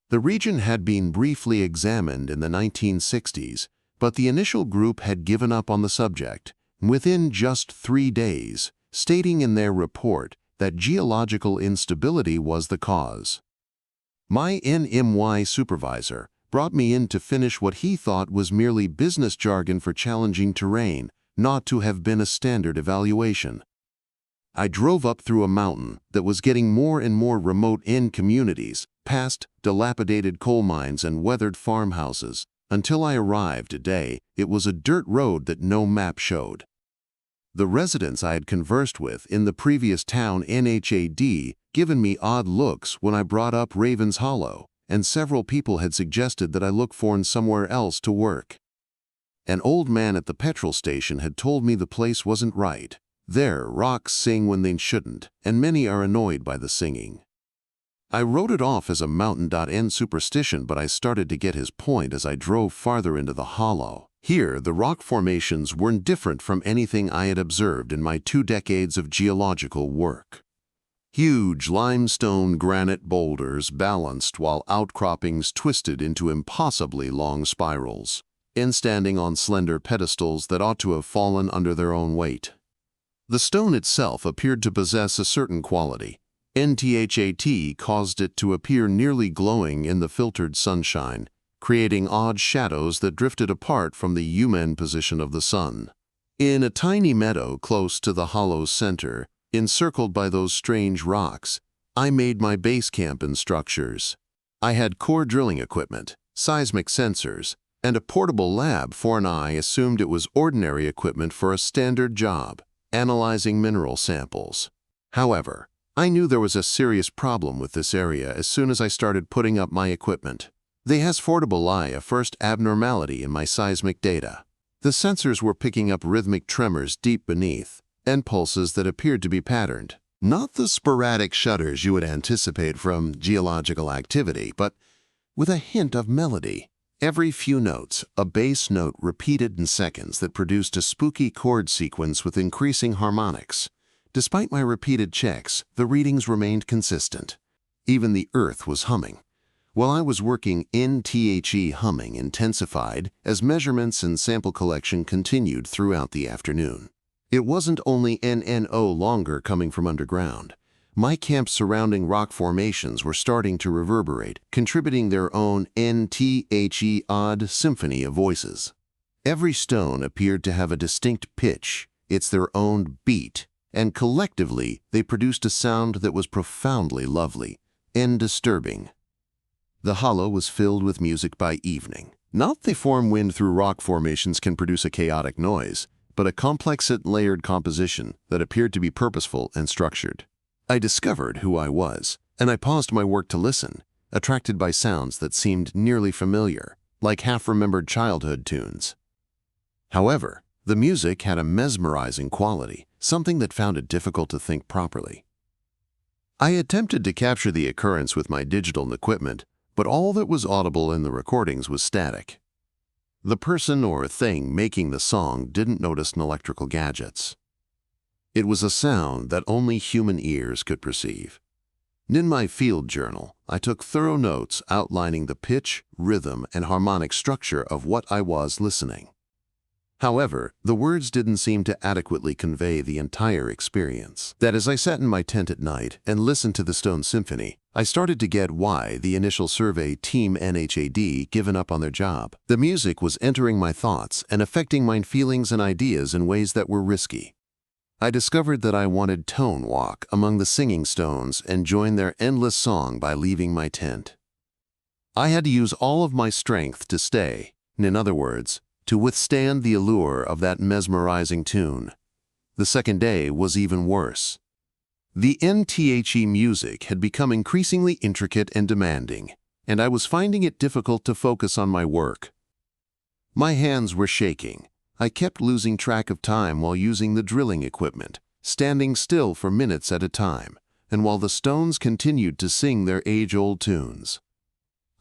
The region had been briefly examined in the 1960s, but the initial group had given up on the subject within just 3 days, stating in their report that geological instability was the cause. My NMY supervisor brought me in to finish what he thought was merely business jargon for challenging terrain, not to have been a standard evaluation. I drove up through a mountain that was getting more and more remote in communities, past dilapidated coal mines and weathered farmhouses, until I arrived today. It was a dirt road that no map showed. The residents I had conversed with in the previous town had given me odd looks when I brought up Ravens Hollow, and several people had suggested that I look for somewhere else to work. An old man at the petrol station had told me the place wasn't right. There, rocks sing when they shouldn't, and many are annoyed by the singing. I wrote it off as a mountain superstition, but I started to get his point as I drove farther into the hollow. Here, the rock formations weren't different from anything I had observed in my 2 decades of geological work. Huge limestone granite boulders balanced while outcroppings twisted into impossibly long spirals, and standing on slender pedestals that ought to have fallen under their own weight. The stone itself appeared to possess a certain quality. NTHAT caused it to appear nearly glowing in the filtered sunshine, creating odd shadows that drifted apart from the human position of the sun. In a tiny meadow close to the hollow's center, encircled by those strange rocks, I made my base camp and structures. I had core drilling equipment, seismic sensors, and a portable lab for an I assumed it was ordinary equipment for a standard job, analyzing mineral samples. However, I knew there was a serious problem with this area as soon as I started putting up my equipment. They has portable a first abnormality in my seismic data. The sensors were picking up rhythmic tremors deep beneath, and pulses that appeared to be patterned. Not the sporadic shudders you would anticipate from geological activity, but with a hint of melody. Every few notes, a bass note repeated in seconds that produced a spooky chord sequence with increasing harmonics. Despite my repeated checks, the readings remained consistent. Even the earth was humming. While I was working, humming intensified as measurements and sample collection continued throughout the afternoon. It wasn't only NNO longer coming from underground. My camps surrounding rock formations were starting to reverberate, contributing their own odd symphony of voices. Every stone appeared to have a distinct pitch, it's their own beat, and collectively they produced a sound that was profoundly lovely and disturbing. The hollow was filled with music by evening. Not the form wind through rock formations can produce a chaotic noise, but a complex and layered composition that appeared to be purposeful and structured. I discovered who I was, and I paused my work to listen, attracted by sounds that seemed nearly familiar, like half-remembered childhood tunes. However, the music had a mesmerizing quality, something that found it difficult to think properly. I attempted to capture the occurrence with my digital equipment, but all that was audible in the recordings was static. The person or thing making the song didn't notice an electrical gadgets. It was a sound that only human ears could perceive. In my field journal, I took thorough notes outlining the pitch, rhythm, and harmonic structure of what I was listening. However, the words didn't seem to adequately convey the entire experience. That as I sat in my tent at night and listened to the Stone Symphony, I started to get why the initial survey team NHAD given up on their job. The music was entering my thoughts and affecting my feelings and ideas in ways that were risky. I discovered that I wanted tone walk among the singing stones and join their endless song by leaving my tent. I had to use all of my strength to stay, in other words, to withstand the allure of that mesmerizing tune. The second day was even worse. The NTHE music had become increasingly intricate and demanding, and I was finding it difficult to focus on my work. My hands were shaking. I kept losing track of time while using the drilling equipment, standing still for minutes at a time, and while the stones continued to sing their age-old tunes.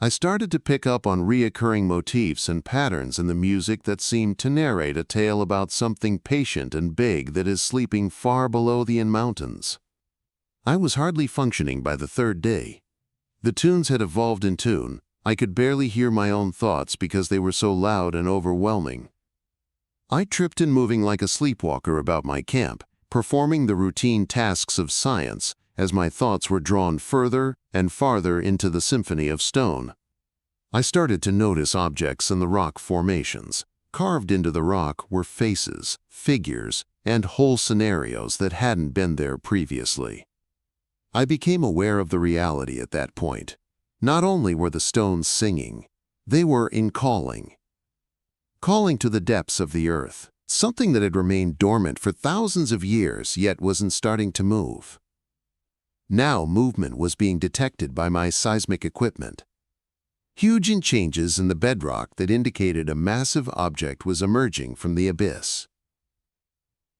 I started to pick up on recurring motifs and patterns in the music that seemed to narrate a tale about something patient and big that is sleeping far below the mountains. I was hardly functioning by the third day. The tunes had evolved in tune. I could barely hear my own thoughts because they were so loud and overwhelming. I tripped and moving like a sleepwalker about my camp, performing the routine tasks of science as my thoughts were drawn further and farther into the symphony of stone. I started to notice objects in the rock formations. Carved into the rock were faces, figures, and whole scenarios that hadn't been there previously. I became aware of the reality at that point. Not only were the stones singing, they were calling to the depths of the earth, something that had remained dormant for thousands of years yet wasn't starting to move. Now movement was being detected by my seismic equipment. Huge changes in the bedrock that indicated a massive object was emerging from the abyss.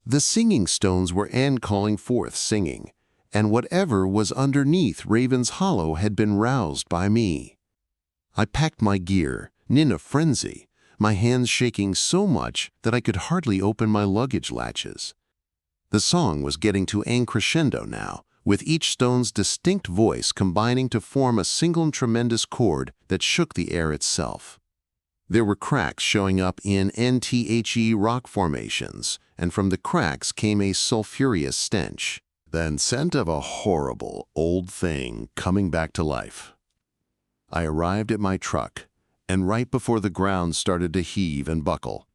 The singing stones were calling forth singing, and whatever was underneath Raven's Hollow had been roused by me. I packed my gear, in a frenzy, my hands shaking so much that I could hardly open my luggage latches. The song was getting to an crescendo now, with each stone's distinct voice combining to form a single tremendous chord that shook the air itself. There were cracks showing up in NTHE rock formations, and from the cracks came a sulfurous stench, the scent of a horrible, old thing coming back to life. I arrived at my truck, and right before the ground started to heave and buckle,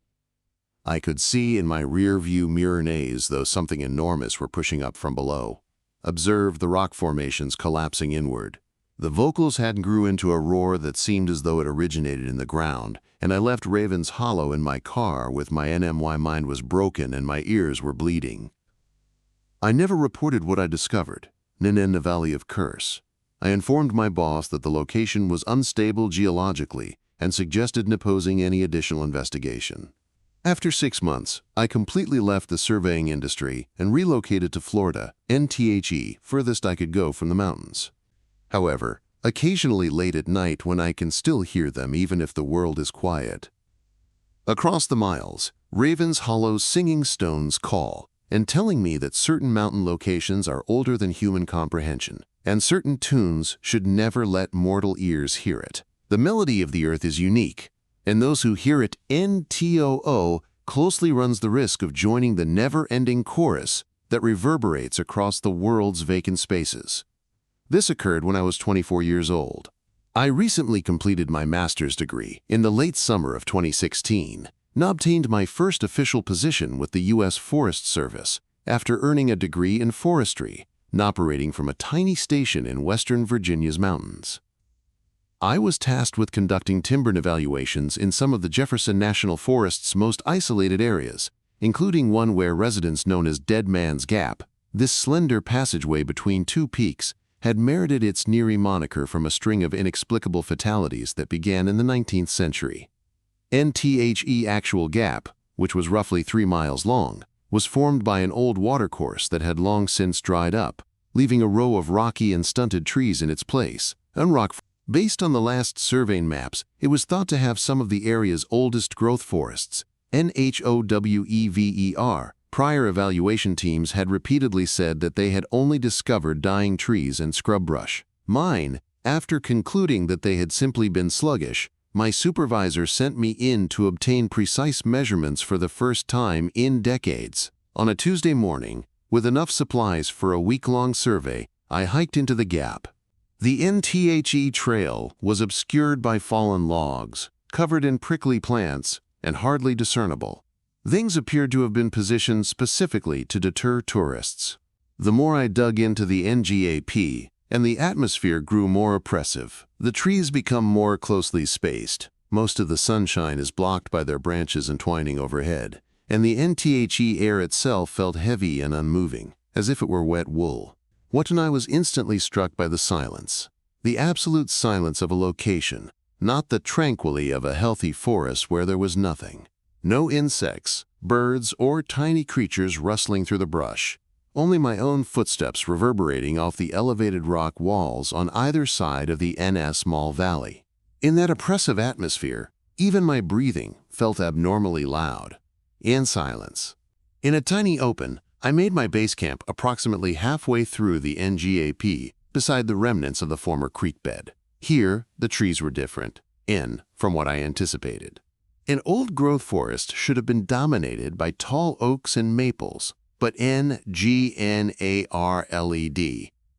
I could see in my rear-view mirror as though something enormous were pushing up from below. Observed the rock formations collapsing inward. The vocals hadn't grew into a roar that seemed as though it originated in the ground, and I left Raven's Hollow in my car with my NMY mind was broken and my ears were bleeding. I never reported what I discovered, in the Valley of Curse. I informed my boss that the location was unstable geologically and suggested opposing any additional investigation. After 6 months, I completely left the surveying industry and relocated to Florida, NTHE, furthest I could go from the mountains. However, occasionally late at night when I can still hear them even if the world is quiet. Across the miles, Raven's Hollow's singing stones call, and telling me that certain mountain locations are older than human comprehension, and certain tunes should never let mortal ears hear it. The melody of the earth is unique, and those who hear it NTOO closely runs the risk of joining the never-ending chorus that reverberates across the world's vacant spaces. This occurred when I was 24 years old. I recently completed my master's degree in the late summer of 2016 and obtained my first official position with the U.S. Forest Service after earning a degree in forestry and operating from a tiny station in western Virginia's mountains. I was tasked with conducting timber evaluations in some of the Jefferson National Forest's most isolated areas, including one where residents known as Dead Man's Gap. This slender passageway between two peaks had merited its NERI moniker from a string of inexplicable fatalities that began in the 19th century. NTHE Actual Gap, which was roughly 3 miles long, was formed by an old watercourse that had long since dried up, leaving a row of rocky and stunted trees in its place. Based on the last surveying maps, it was thought to have some of the area's oldest growth forests, NHOWEVER. Prior evaluation teams had repeatedly said that they had only discovered dying trees and scrub brush. After concluding that they had simply been sluggish, my supervisor sent me in to obtain precise measurements for the first time in decades. On a Tuesday morning, with enough supplies for a week-long survey, I hiked into the gap. The NTHE trail was obscured by fallen logs, covered in prickly plants, and hardly discernible. Things appeared to have been positioned specifically to deter tourists. The more I dug into the NGAP, and the atmosphere grew more oppressive. The trees become more closely spaced. Most of the sunshine is blocked by their branches entwining overhead, and the NTHE air itself felt heavy and unmoving, as if it were wet wool. I was instantly struck by the silence. The absolute silence of a location, not the tranquility of a healthy forest where there was nothing. No insects, birds, or tiny creatures rustling through the brush. Only my own footsteps reverberating off the elevated rock walls on either side of the NS Mall Valley. In that oppressive atmosphere, even my breathing felt abnormally loud. In silence. In a tiny open, I made my base camp approximately halfway through the NGAP, beside the remnants of the former creek bed. Here, the trees were different, from what I anticipated. An old-growth forest should have been dominated by tall oaks and maples, but NGNARLED,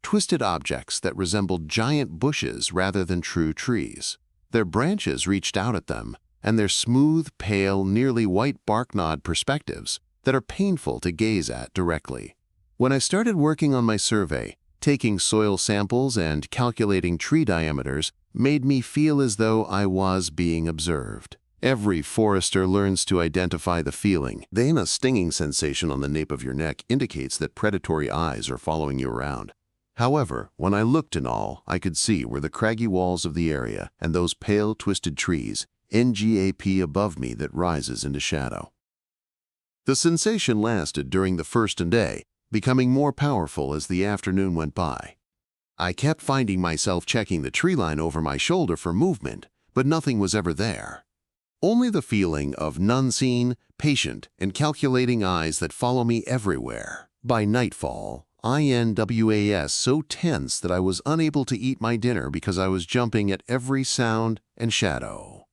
twisted objects that resembled giant bushes rather than true trees. Their branches reached out at them, and their smooth, pale, nearly white bark-gnawed perspectives that are painful to gaze at directly. When I started working on my survey, taking soil samples and calculating tree diameters made me feel as though I was being observed. Every forester learns to identify the feeling. Then a stinging sensation on the nape of your neck indicates that predatory eyes are following you around. However, when I looked and all I could see were the craggy walls of the area and those pale, twisted trees, NGAP above me that rises into shadow. The sensation lasted during the first day, becoming more powerful as the afternoon went by. I kept finding myself checking the tree line over my shoulder for movement, but nothing was ever there. Only the feeling of none seen, patient, and calculating eyes that follow me everywhere. By nightfall, INWAS so tense that I was unable to eat my dinner because I was jumping at every sound and shadow.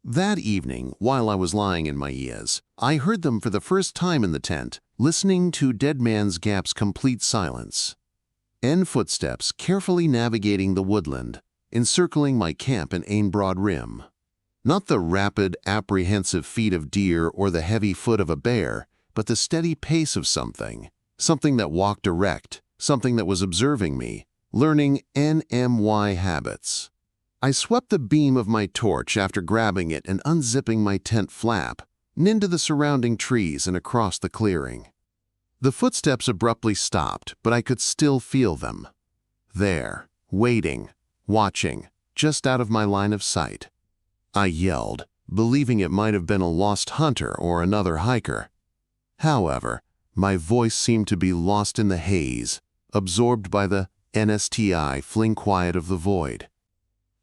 That evening, while I was lying in my ears, I heard them for the first time in the tent, listening to Dead Man's Gap's complete silence. Footsteps carefully navigating the woodland, encircling my camp in Ain Broad Rim. Not the rapid, apprehensive feet of deer or the heavy foot of a bear, but the steady pace of something that walked erect, something that was observing me, learning NMY habits. I swept the beam of my torch after grabbing it and unzipping my tent flap, and into the surrounding trees and across the clearing. The footsteps abruptly stopped, but I could still feel them. There, waiting, watching, just out of my line of sight. I yelled, believing it might have been a lost hunter or another hiker. However, my voice seemed to be lost in the haze, absorbed by the NSTI fling quiet of the void.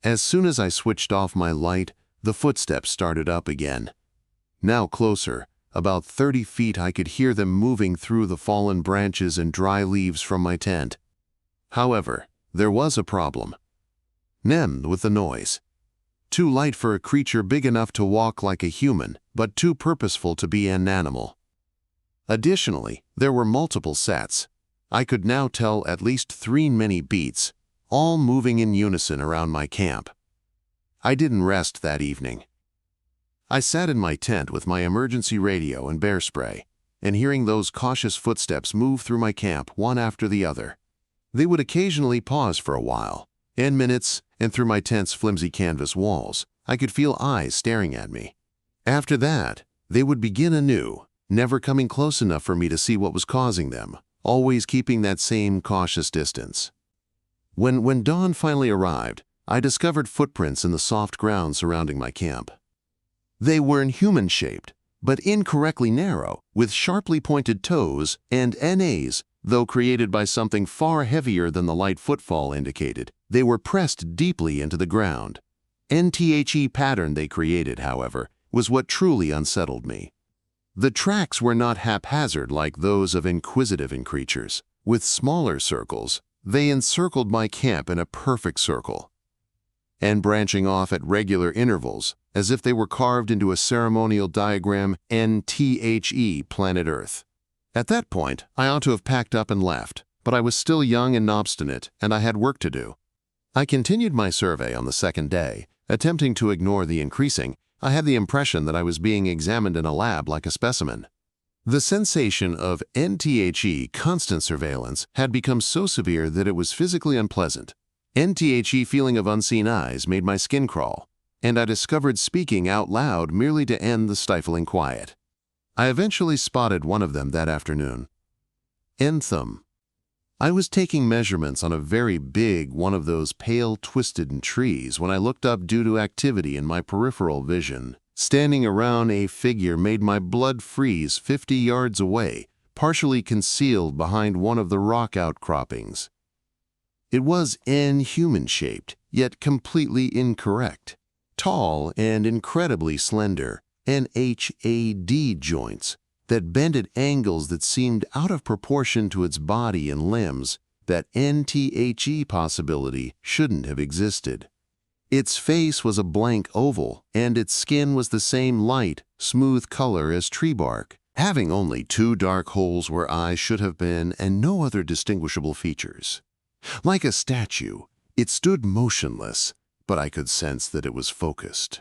As soon as I switched off my light, the footsteps started up again. Now closer, about 30 feet, I could hear them moving through the fallen branches and dry leaves from my tent. However, there was a problem. With the noise. Too light for a creature big enough to walk like a human, but too purposeful to be an animal. Additionally, there were multiple sets. I could now tell at least 3 mini beats, all moving in unison around my camp. I didn't rest that evening. I sat in my tent with my emergency radio and bear spray, and hearing those cautious footsteps move through my camp one after the other. They would occasionally pause for a while, 10 minutes, and through my tent's flimsy canvas walls, I could feel eyes staring at me. After that, they would begin anew, never coming close enough for me to see what was causing them, always keeping that same cautious distance. When dawn finally arrived, I discovered footprints in the soft ground surrounding my camp. They weren't human-shaped, but incorrectly narrow, with sharply pointed toes and NAs Though created by something far heavier than the light footfall indicated, they were pressed deeply into the ground. NTHE pattern they created, however, was what truly unsettled me. The tracks were not haphazard like those of inquisitive creatures. With smaller circles, they encircled my camp in a perfect circle, and branching off at regular intervals, as if they were carved into a ceremonial diagram NTHE planet Earth. At that point, I ought to have packed up and left, but I was still young and obstinate, and I had work to do. I continued my survey on the second day, attempting to ignore the increasing. I had the impression that I was being examined in a lab like a specimen. The sensation of NTHE constant surveillance had become so severe that it was physically unpleasant. NTHE feeling of unseen eyes made my skin crawl, and I discovered speaking out loud merely to end the stifling quiet. I eventually spotted one of them that afternoon. Anthem. I was taking measurements on a very big one of those pale twisted trees when I looked up due to activity in my peripheral vision. Standing around a figure made my blood freeze 50 yards away, partially concealed behind one of the rock outcroppings. It was human-shaped, yet completely incorrect. Tall and incredibly slender, NHAD joints that bent at angles that seemed out of proportion to its body and limbs. That NTHE possibility shouldn't have existed. Its face was a blank oval, and its skin was the same light, smooth color as tree bark, having only 2 dark holes where eyes should have been and no other distinguishable features. Like a statue, it stood motionless, but I could sense that it was focused.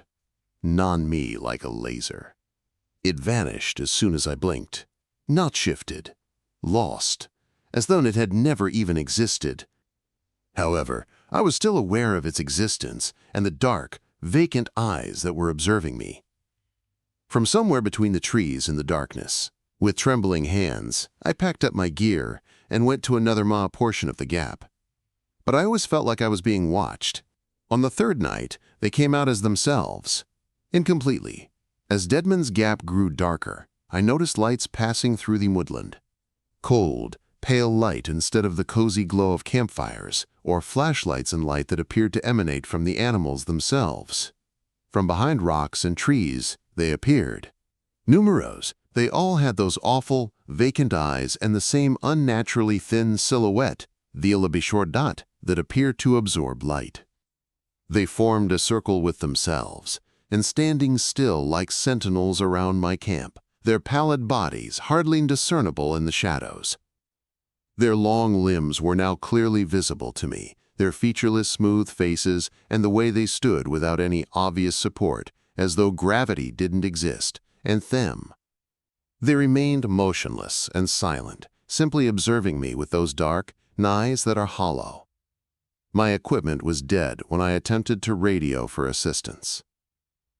Non-me like a laser. It vanished as soon as I blinked. Not shifted. Lost. As though it had never even existed. However, I was still aware of its existence and the dark, vacant eyes that were observing me. From somewhere between the trees in the darkness, with trembling hands, I packed up my gear and went to another portion of the gap. But I always felt like I was being watched. On the third night, they came out as themselves. Incompletely. As Deadman's Gap grew darker, I noticed lights passing through the woodland. Cold, pale light instead of the cozy glow of campfires, or flashlights and light that appeared to emanate from the animals themselves. From behind rocks and trees, they appeared. Numerous, they all had those awful, vacant eyes and the same unnaturally thin silhouette, the short dot, that appeared to absorb light. They formed a circle with themselves, and standing still like sentinels around my camp, their pallid bodies hardly discernible in the shadows. Their long limbs were now clearly visible to me, their featureless smooth faces and the way they stood without any obvious support, as though gravity didn't exist, and them. They remained motionless and silent, simply observing me with those dark eyes that are hollow. My equipment was dead when I attempted to radio for assistance.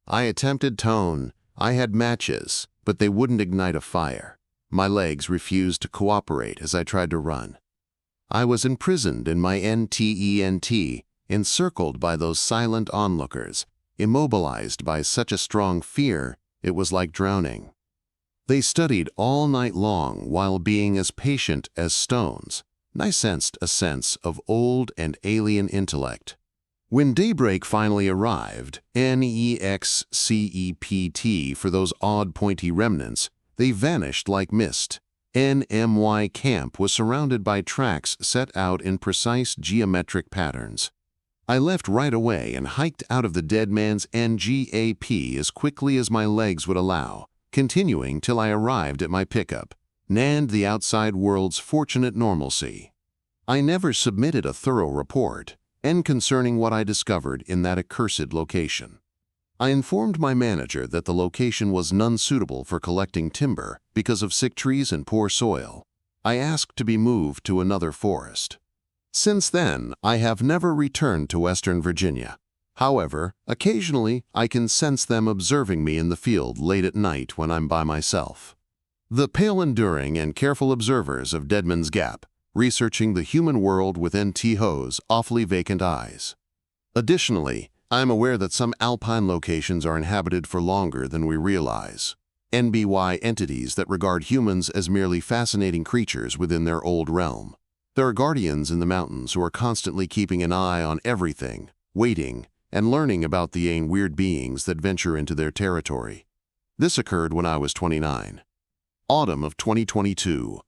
I attempted tone, I had matches, but they wouldn't ignite a fire. My legs refused to cooperate as I tried to run. I was imprisoned in my NTENT, encircled by those silent onlookers, immobilized by such a strong fear, it was like drowning. They studied all night long while being as patient as stones. I sensed a sense of old and alien intellect. When daybreak finally arrived, NEXCEPT for those odd pointy remnants, they vanished like mist. NMY camp was surrounded by tracks set out in precise geometric patterns. I left right away and hiked out of the dead man's NGAP as quickly as my legs would allow, continuing till I arrived at my pickup, and the outside world's fortunate normalcy. I never submitted a thorough report, and concerning what I discovered in that accursed location. I informed my manager that the location was none suitable for collecting timber because of sick trees and poor soil. I asked to be moved to another forest. Since then, I have never returned to Western Virginia. However, occasionally I can sense them observing me in the field late at night when I'm by myself. The pale enduring and careful observers of Deadman's Gap, researching the human world with NTHO's awfully vacant eyes. Additionally, I am aware that some alpine locations are inhabited for longer than we realize. NBY entities that regard humans as merely fascinating creatures within their old realm. There are guardians in the mountains who are constantly keeping an eye on everything, waiting, and learning about the weird beings that venture into their territory. This occurred when I was 29. Autumn of 2022.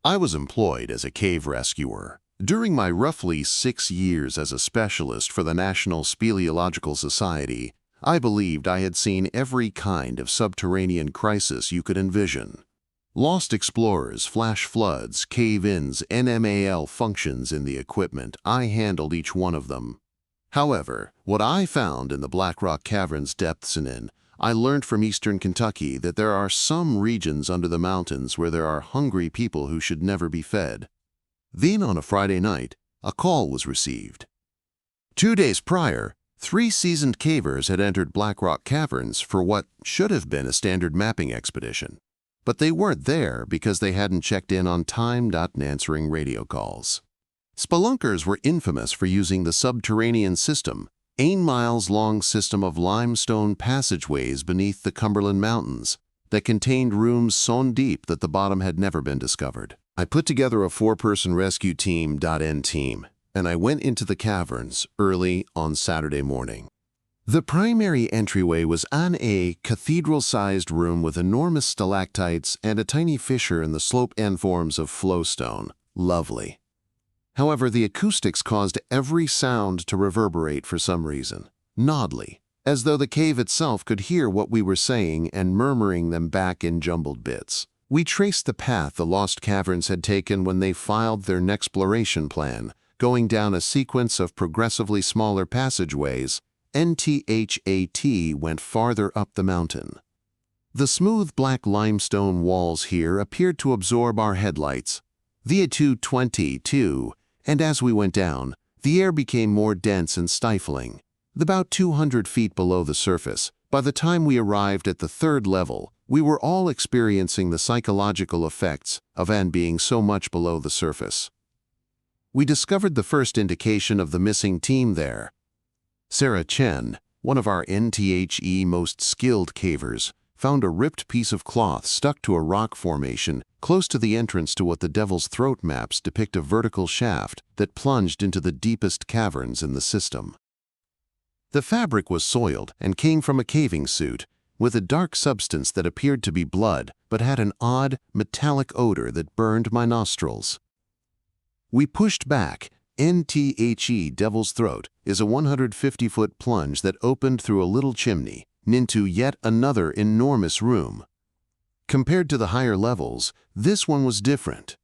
I was employed as a cave rescuer. During my roughly 6 years as a specialist for the National Speleological Society, I believed I had seen every kind of subterranean crisis you could envision. Lost explorers, flash floods, cave-ins, NMAL functions in the equipment. I handled each one of them. However, what I found in the Black Rock Caverns depths I learned from eastern Kentucky that there are some regions under the mountains where there are hungry people who should never be fed. Then on a Friday night, a call was received. 2 days prior, 3 seasoned cavers had entered Black Rock Caverns for what should have been a standard mapping expedition. But they weren't there because they hadn't checked in on time, answering radio calls. Spelunkers were infamous for using the subterranean system, 8-mile-long system of limestone passageways beneath the Cumberland Mountains that contained rooms so deep that the bottom had never been discovered. I put together a 4-person rescue team, and I went into the caverns early on Saturday morning. The primary entryway was on a cathedral-sized room with enormous stalactites and a tiny fissure in the slope end forms of flowstone. Lovely. However, the acoustics caused every sound to reverberate for some reason, oddly, as though the cave itself could hear what we were saying and murmuring them back in jumbled bits. We traced the path the Lost Caverns had taken when they filed their nexploration plan, going down a sequence of progressively smaller passageways. NTHAT went farther up the mountain. The smooth black limestone walls here appeared to absorb our headlights. The 222, and as we went down, the air became more dense and stifling. About 200 feet below the surface, by the time we arrived at the 3rd level, we were all experiencing the psychological effects of being so much below the surface. We discovered the first indication of the missing team there. Sarah Chen, one of our NTHE most skilled cavers, found a ripped piece of cloth stuck to a rock formation close to the entrance to what the Devil's Throat maps depict a vertical shaft that plunged into the deepest caverns in the system. The fabric was soiled and came from a caving suit, with a dark substance that appeared to be blood but had an odd, metallic odor that burned my nostrils. We pushed back. NTHE Devil's Throat is a 150-foot plunge that opened through a little chimney into yet another enormous room. Compared to the higher levels, this one was different.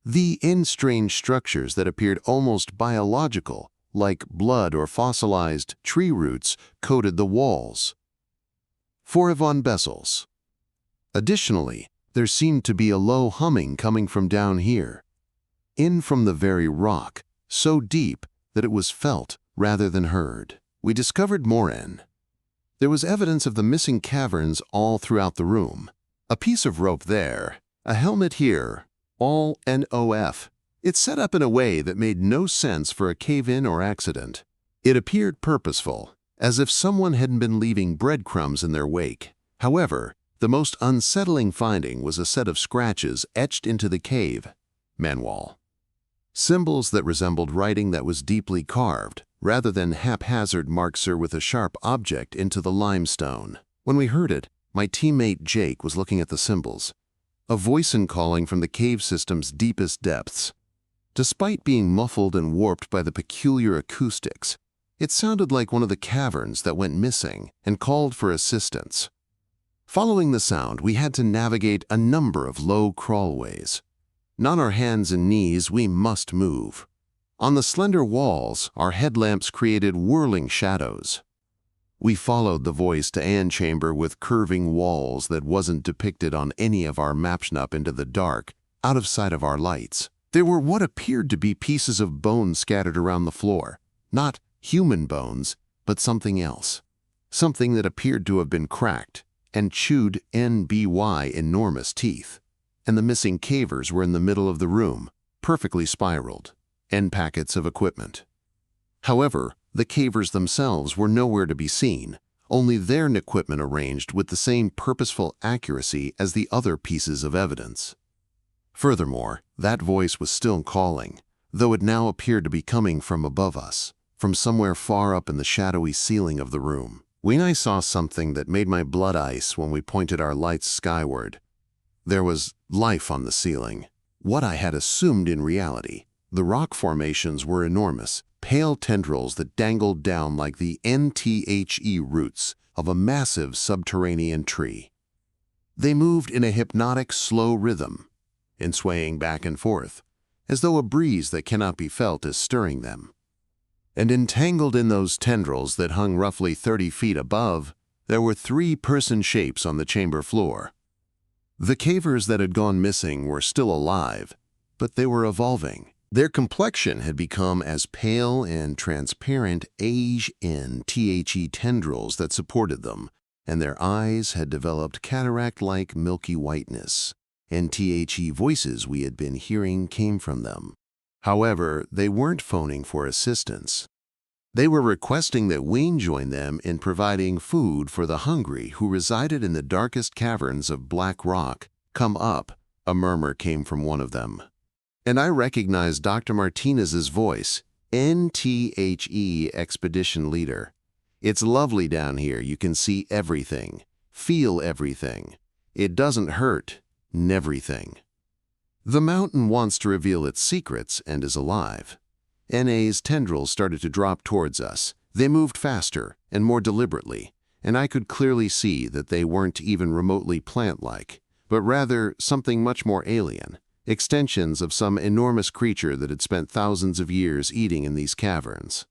The strange structures that appeared almost biological, like blood or fossilized tree roots, coated the walls. 4 Von Bessels. Additionally, there seemed to be a low humming coming from down here, in from the very rock, so deep that it was felt rather than heard. We discovered more There was evidence of the missing caverns all throughout the room. A piece of rope there, a helmet here, all NOF. It's set up in a way that made no sense for a cave-in or accident. It appeared purposeful, as if someone hadn't been leaving breadcrumbs in their wake. However, the most unsettling finding was a set of scratches etched into the cave manwall. Symbols that resembled writing that was deeply carved, rather than haphazard marks with a sharp object into the limestone. When we heard it, my teammate Jake was looking at the symbols, a voice calling from the cave system's deepest depths. Despite being muffled and warped by the peculiar acoustics, it sounded like one of the caverns that went missing and called for assistance. Following the sound, we had to navigate a number of low crawlways. On our hands and knees, we must move. On the slender walls, our headlamps created whirling shadows. We followed the voice to an chamber with curving walls that wasn't depicted on any of our maps up into the dark, out of sight of our lights. There were what appeared to be pieces of bone scattered around the floor. Not human bones, but something else. Something that appeared to have been cracked and chewed NBY enormous teeth. And the missing cavers were in the middle of the room, perfectly spiraled, packets of equipment. However, the cavers themselves were nowhere to be seen, only their equipment arranged with the same purposeful accuracy as the other pieces of evidence. Furthermore, that voice was still calling, though it now appeared to be coming from above us, from somewhere far up in the shadowy ceiling of the room. When I saw something that made my blood ice when we pointed our lights skyward. There was life on the ceiling. What I had assumed in reality. The rock formations were enormous, pale tendrils that dangled down like the NTHE roots of a massive subterranean tree. They moved in a hypnotic, slow rhythm, in swaying back and forth, as though a breeze that cannot be felt is stirring them. And entangled in those tendrils that hung roughly 30 feet above, there were 3 person shapes on the chamber floor. The cavers that had gone missing were still alive, but they were evolving. Their complexion had become as pale and transparent as NTHE tendrils that supported them, and their eyes had developed cataract-like milky whiteness. NTHE voices we had been hearing came from them. However, they weren't phoning for assistance. They were requesting that Wayne join them in providing food for the hungry who resided in the darkest caverns of Black Rock. "Come up," a murmur came from one of them. And I recognized Dr. Martinez's voice, NTHE expedition leader. "It's lovely down here. You can see everything, feel everything. It doesn't hurt, neverything. The mountain wants to reveal its secrets and is alive." NA's tendrils started to drop towards us. They moved faster and more deliberately, and I could clearly see that they weren't even remotely plant-like, but rather something much more alien, extensions of some enormous creature that had spent thousands of years eating in these caverns.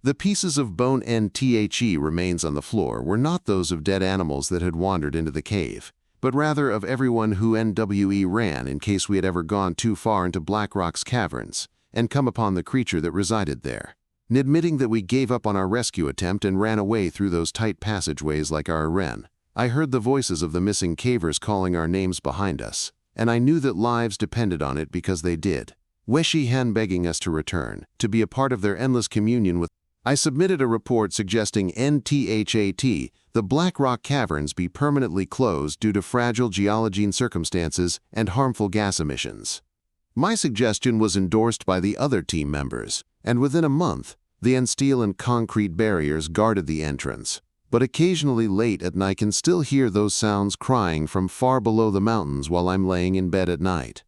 The pieces of bone NTHE remains on the floor were not those of dead animals that had wandered into the cave, but rather of everyone who NWE ran in case we had ever gone too far into Black Rock's caverns and come upon the creature that resided there. Admitting that we gave up on our rescue attempt and ran away through those tight passageways like our wren, I heard the voices of the missing cavers calling our names behind us, and I knew that lives depended on it because they did. Weshihan begging us to return, to be a part of their endless communion with. I submitted a report suggesting NTHAT, the Black Rock Caverns be permanently closed due to fragile geologic circumstances and harmful gas emissions. My suggestion was endorsed by the other team members, and within a month, the steel and concrete barriers guarded the entrance. But occasionally late at night I can still hear those sounds crying from far below the mountains while I'm laying in bed at night.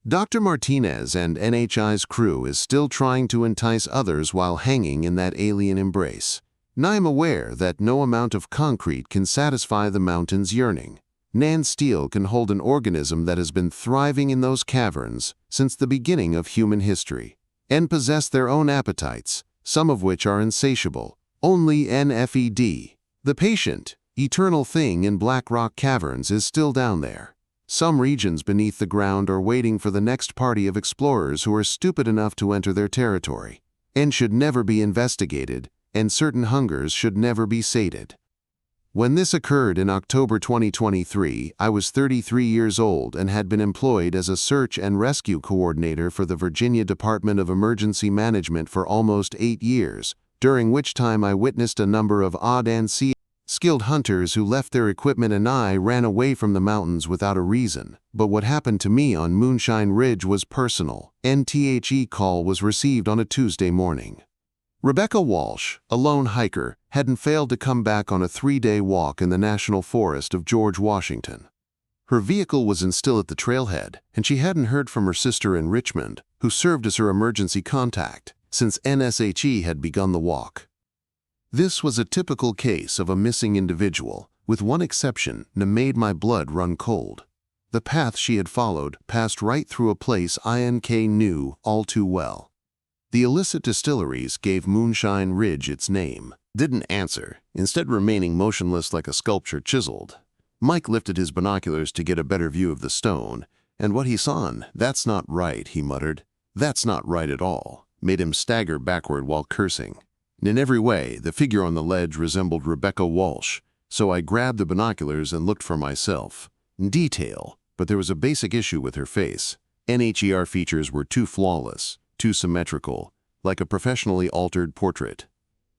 Dr. Martinez and NHI's crew is still trying to entice others while hanging in that alien embrace. And I'm aware that no amount of concrete can satisfy the mountain's yearning. Nan steel can hold an organism that has been thriving in those caverns since the beginning of human history, and possess their own appetites, some of which are insatiable. Only NFED, the patient, eternal thing in Black Rock Caverns, is still down there. Some regions beneath the ground are waiting for the next party of explorers who are stupid enough to enter their territory, and should never be investigated, and certain hungers should never be sated. When this occurred in October 2023, I was 33 years old and had been employed as a search and rescue coordinator for the Virginia Department of Emergency Management for almost 8 years, during which time I witnessed a number of odd and skilled hunters who left their equipment and I ran away from the mountains without a reason. But what happened to me on Moonshine Ridge was personal. NTHE call was received on a Tuesday morning. Rebecca Walsh, a lone hiker, hadn't failed to come back on a 3-day walk in the National Forest of George Washington. Her vehicle was still at the trailhead, and she hadn't heard from her sister in Richmond, who served as her emergency contact, since NSHE had begun the walk. This was a typical case of a missing individual, with one exception that made my blood run cold. The path she had followed passed right through a place INK knew all too well. The illicit distilleries gave Moonshine Ridge its name. Didn't answer, instead remaining motionless like a sculpture chiseled. Mike lifted his binoculars to get a better view of the stone, and what he saw, "That's not right," he muttered. "That's not right at all," made him stagger backward while cursing. In every way, the figure on the ledge resembled Rebecca Walsh, so I grabbed the binoculars and looked for myself. In detail, but there was a basic issue with her face. NHER features were too flawless, too symmetrical, like a professionally altered portrait.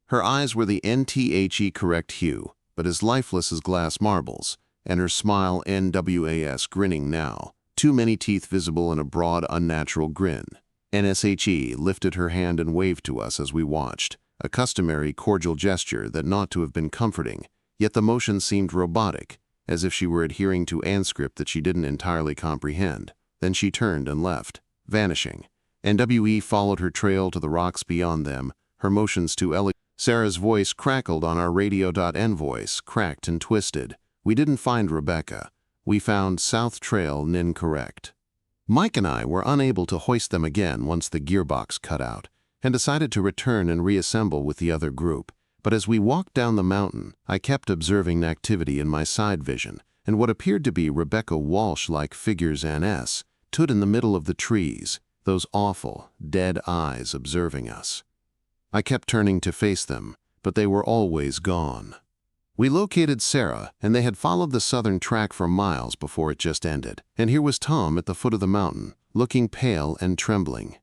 Her eyes were the NTHE correct hue, but as lifeless as glass marbles, and her smile NWAS grinning now, too many teeth visible in a broad, unnatural grin. NSHE lifted her hand and waved to us as we watched, a customary cordial gesture that ought to have been comforting, yet the motion seemed robotic, as if she were adhering to anscript that she didn't entirely comprehend. Then she turned and left, vanishing. NWE followed her trail to the rocks beyond them, her motions too elegant. Sarah's voice crackled on our radio.n voice, cracked and twisted. We didn't find Rebecca. We found South Trail incorrect. Mike and I were unable to hoist them again once the gearbox cut out, and decided to return and reassemble with the other group. But as we walked down the mountain, I kept observing activity in my side vision, and what appeared to be Rebecca Walsh-like figures stood in the middle of the trees, those awful, dead eyes observing us. I kept turning to face them, but they were always gone. We located Sarah, and they had followed the southern track for miles before it just ended, and here was Tom at the foot of the mountain, looking pale and trembling.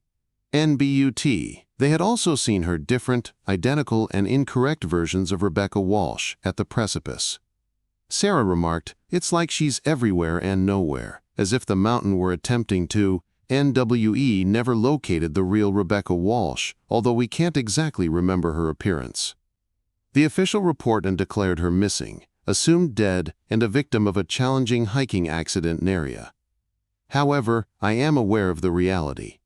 NBUT. They had also seen her different, identical, and incorrect versions of Rebecca Walsh at the precipice. Sarah remarked, "It's like she's everywhere and nowhere," as if the mountain were attempting to. NWE never located the real Rebecca Walsh, although we can't exactly remember her appearance. The official report declared her missing, assumed dead, and a victim of a challenging hiking accident in area. However, I am aware of the reality.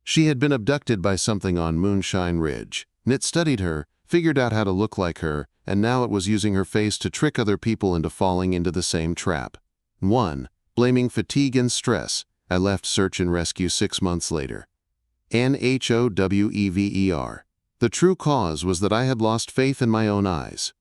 She had been abducted by something on Moonshine Ridge, and it studied her, figured out how to look like her, and now it was using her face to trick other people into falling into the same trap. 1. Blaming fatigue and stress, I left search and rescue 6 months later. NHOWEVER. The true cause was that I had lost faith in my own eyes.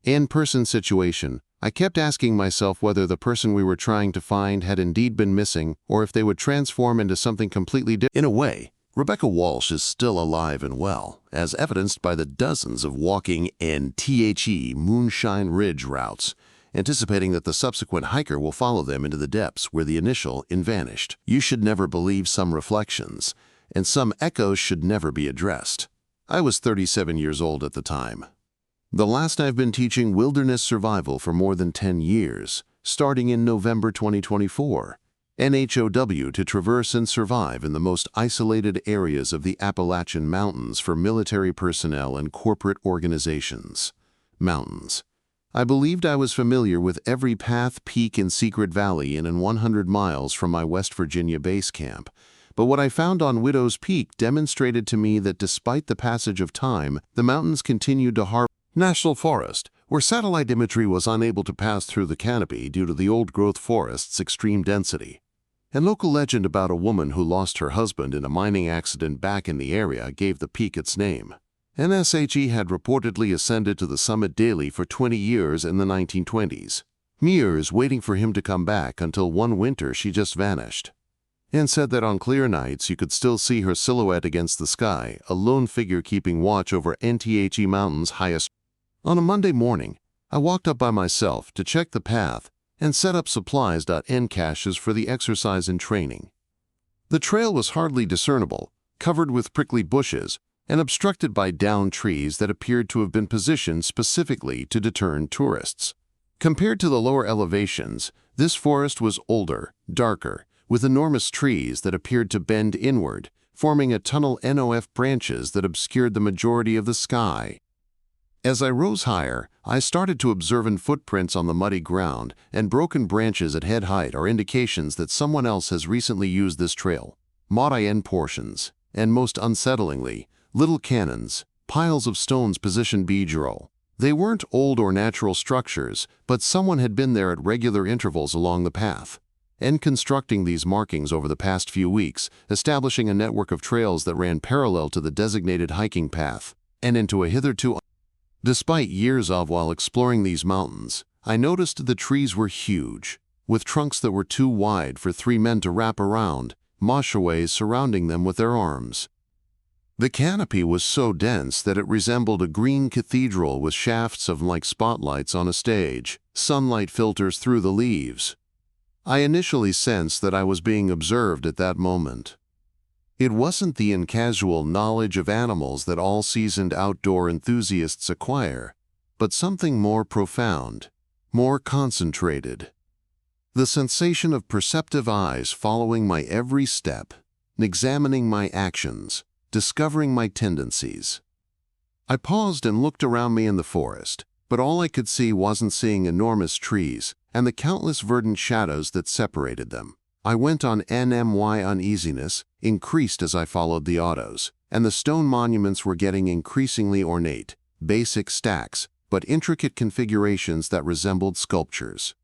In-person situation, I kept asking myself whether the person we were trying to find had indeed been missing or if they would transform into something completely different. In a way, Rebecca Walsh is still alive and well, as evidenced by the dozens of walking NTHE Moonshine Ridge routes, anticipating that the subsequent hiker will follow them into the depths where the initial vanished. You should never believe some reflections, and some echoes should never be addressed. I was 37 years old at the time. The last I've been teaching wilderness survival for more than 10 years, starting in November 2024. NHOW to traverse and survive in the most isolated areas of the Appalachian Mountains for military personnel and corporate organizations. Mountains. I believed I was familiar with every path, peak, and secret valley in 100 miles from my West Virginia base camp, but what I found on Widow's Peak demonstrated to me that despite the passage of time, the mountains continued to harbor National Forest, where satellite imagery was unable to pass through the canopy due to the old-growth forest's extreme density. And local legend about a woman who lost her husband in a mining accident back in the area gave the peak its name. NSHE had reportedly ascended to the summit daily for 20 years in the 1920s. Years waiting for him to come back until one winter she just vanished. And said that on clear nights you could still see her silhouette against the sky, a lone figure keeping watch over NTHE Mountain's highest. On a Monday morning, I walked up by myself to check the path and set up supplies.n caches for the exercise and training. The trail was hardly discernible, covered with prickly bushes, and obstructed by downed trees that appeared to have been positioned specifically to deter tourists. Compared to the lower elevations, this forest was older, darker, with enormous trees that appeared to bend inward, forming a tunnel NOF branches that obscured the majority of the sky. As I rose higher, I started to observe footprints on the muddy ground, and broken branches at head height are indications that someone else has recently used this trail. Mod-IN portions, and most unsettlingly, little cannons, piles of stones positioned B-roll. They weren't old or natural structures, but someone had been there at regular intervals along the path. And constructing these markings over the past few weeks, establishing a network of trails that ran parallel to the designated hiking path, and into a hitherto. Despite years of while exploring these mountains, I noticed the trees were huge, with trunks that were too wide for 3 men to wrap around, moshaways surrounding them with their arms. The canopy was so dense that it resembled a green cathedral with shafts of like spotlights on a stage. Sunlight filters through the leaves. I initially sensed that I was being observed at that moment. It wasn't the casual knowledge of animals that all seasoned outdoor enthusiasts acquire, but something more profound, more concentrated. The sensation of perceptive eyes following my every step, examining my actions, discovering my tendencies. I paused and looked around me in the forest, but all I could see wasn't seeing enormous trees and the countless verdant shadows that separated them. I went on NMY. Uneasiness increased as I followed the autos, and the stone monuments were getting increasingly ornate, basic stacks, but intricate configurations that resembled sculptures.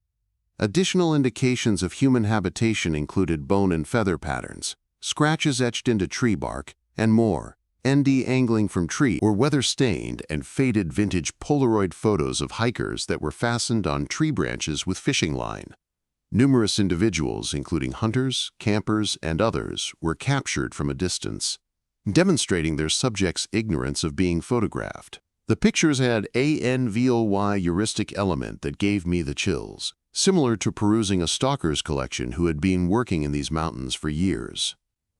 Additional indications of human habitation included bone and feather patterns, scratches etched into tree bark, and more. ND angling from tree or weather-stained and faded vintage Polaroid photos of hikers that were fastened on tree branches with fishing line. Numerous individuals, including hunters, campers, and others, were captured from a distance, demonstrating their subjects' ignorance of being photographed. The pictures had a NVOY heuristic element that gave me the chills, similar to perusing a stalker's collection who had been working in these mountains for years.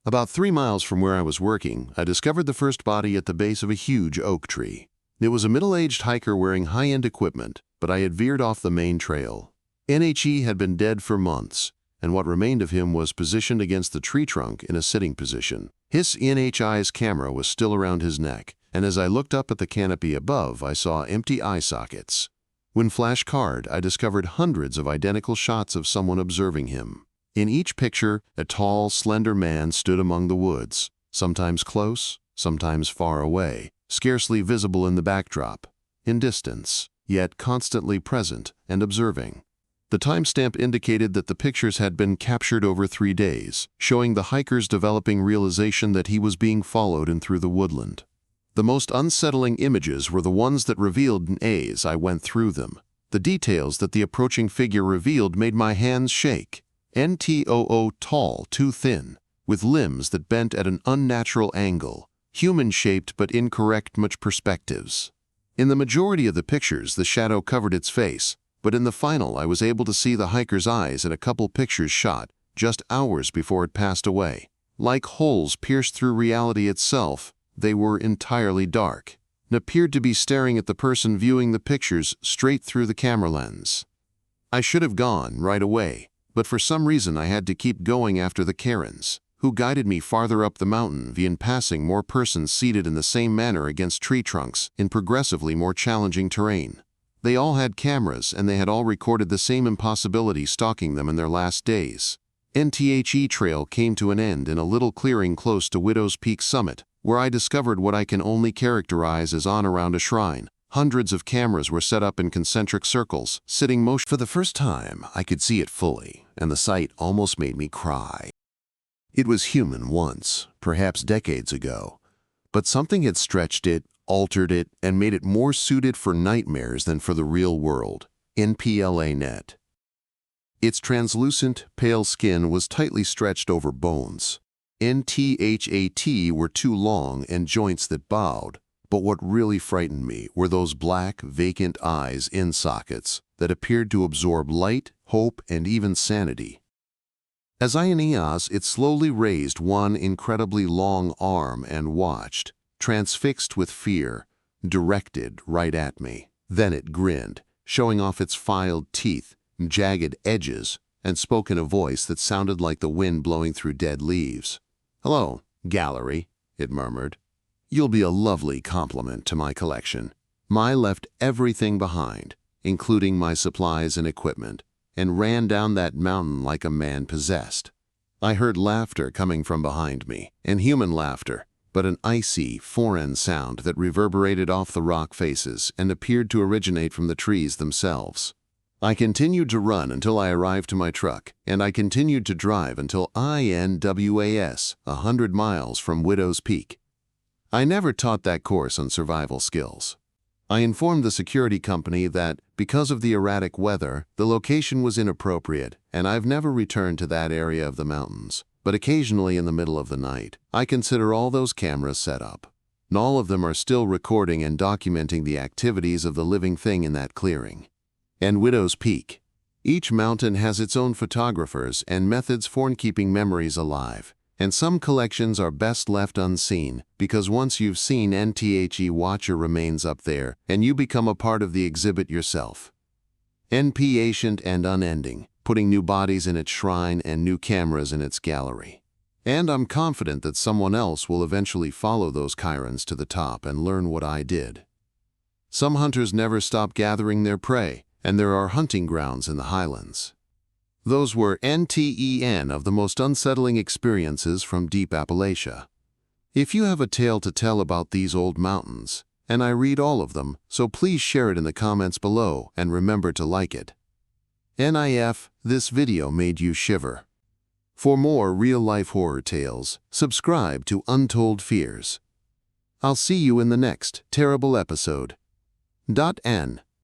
About 3 miles from where I was working, I discovered the first body at the base of a huge oak tree. It was a middle-aged hiker wearing high-end equipment, but I had veered off the main trail. NHE had been dead for months, and what remained of him was positioned against the tree trunk in a sitting position. His NHI's camera was still around his neck, and as I looked up at the canopy above, I saw empty eye sockets. When flash card, I discovered hundreds of identical shots of someone observing him. In each picture, a tall, slender man stood among the woods, sometimes close, sometimes far away, scarcely visible in the backdrop, in distance, yet constantly present and observing. The timestamp indicated that the pictures had been captured over 3 days, showing the hiker's developing realization that he was being followed in through the woodland. The most unsettling images were the ones that revealed as I went through them. The details that the approaching figure revealed made my hands shake. NTOO tall, too thin, with limbs that bent at an unnatural angle, human-shaped but incorrect much perspectives. In the majority of the pictures, the shadow covered its face, but in the final I was able to see the hiker's eyes in a couple pictures shot just hours before it passed away. Like holes pierced through reality itself, they were entirely dark, and appeared to be staring at the person viewing the pictures straight through the camera lens. I should have gone right away, but for some reason I had to keep going after the Karens, who guided me farther up the mountain via passing more persons seated in the same manner against tree trunks in progressively more challenging terrain. They all had cameras and they had all recorded the same impossibility stalking them in their last days. NTHE trail came to an end in a little clearing close to Widow's Peak summit, where I discovered what I can only characterize as on around a shrine. Hundreds of cameras were set up in concentric circles, sitting motion. For the first time, I could see it fully, and the sight almost made me cry. It was human once, perhaps decades ago, but something had stretched it, altered it, and made it more suited for nightmares than for the real world. NPLA net. Its translucent, pale skin was tightly stretched over bones. NTHAT were too long and joints that bowed. But what really frightened me were those black, vacant eyes in sockets that appeared to absorb light, hope, and even sanity. As I eneas, it slowly raised one incredibly long arm and watched, transfixed with fear, directed right at me. Then it grinned, showing off its filed teeth, jagged edges, and spoke in a voice that sounded like the wind blowing through dead leaves. "Hello, gallery," it murmured. "You'll be a lovely complement to my collection." I left everything behind, including my supplies and equipment, and ran down that mountain like a man possessed. I heard laughter coming from behind me, and human laughter, but an icy, foreign sound that reverberated off the rock faces and appeared to originate from the trees themselves. I continued to run until I arrived to my truck, and I continued to drive until INWAS, 100 miles from Widow's Peak. I never taught that course on survival skills. I informed the security company that, because of the erratic weather, the location was inappropriate, and I've never returned to that area of the mountains. But occasionally in the middle of the night, I consider all those cameras set up. And all of them are still recording and documenting the activities of the living thing in that clearing. And Widow's Peak. Each mountain has its own photographers and methods for keeping memories alive. And some collections are best left unseen, because once you've seen NTHE Watcher remains up there, and you become a part of the exhibit yourself. NP Ancient and Unending, putting new bodies in its shrine and new cameras in its gallery. And I'm confident that someone else will eventually follow those chirons to the top and learn what I did. Some hunters never stop gathering their prey, and there are hunting grounds in the highlands. Those were NTEN of the most unsettling experiences from deep Appalachia. If you have a tale to tell about these old mountains, and I read all of them, so please share it in the comments below and remember to like it. NIF, this video made you shiver. For more real-life horror tales, subscribe to Untold Fears. I'll see you in the next terrible episode. N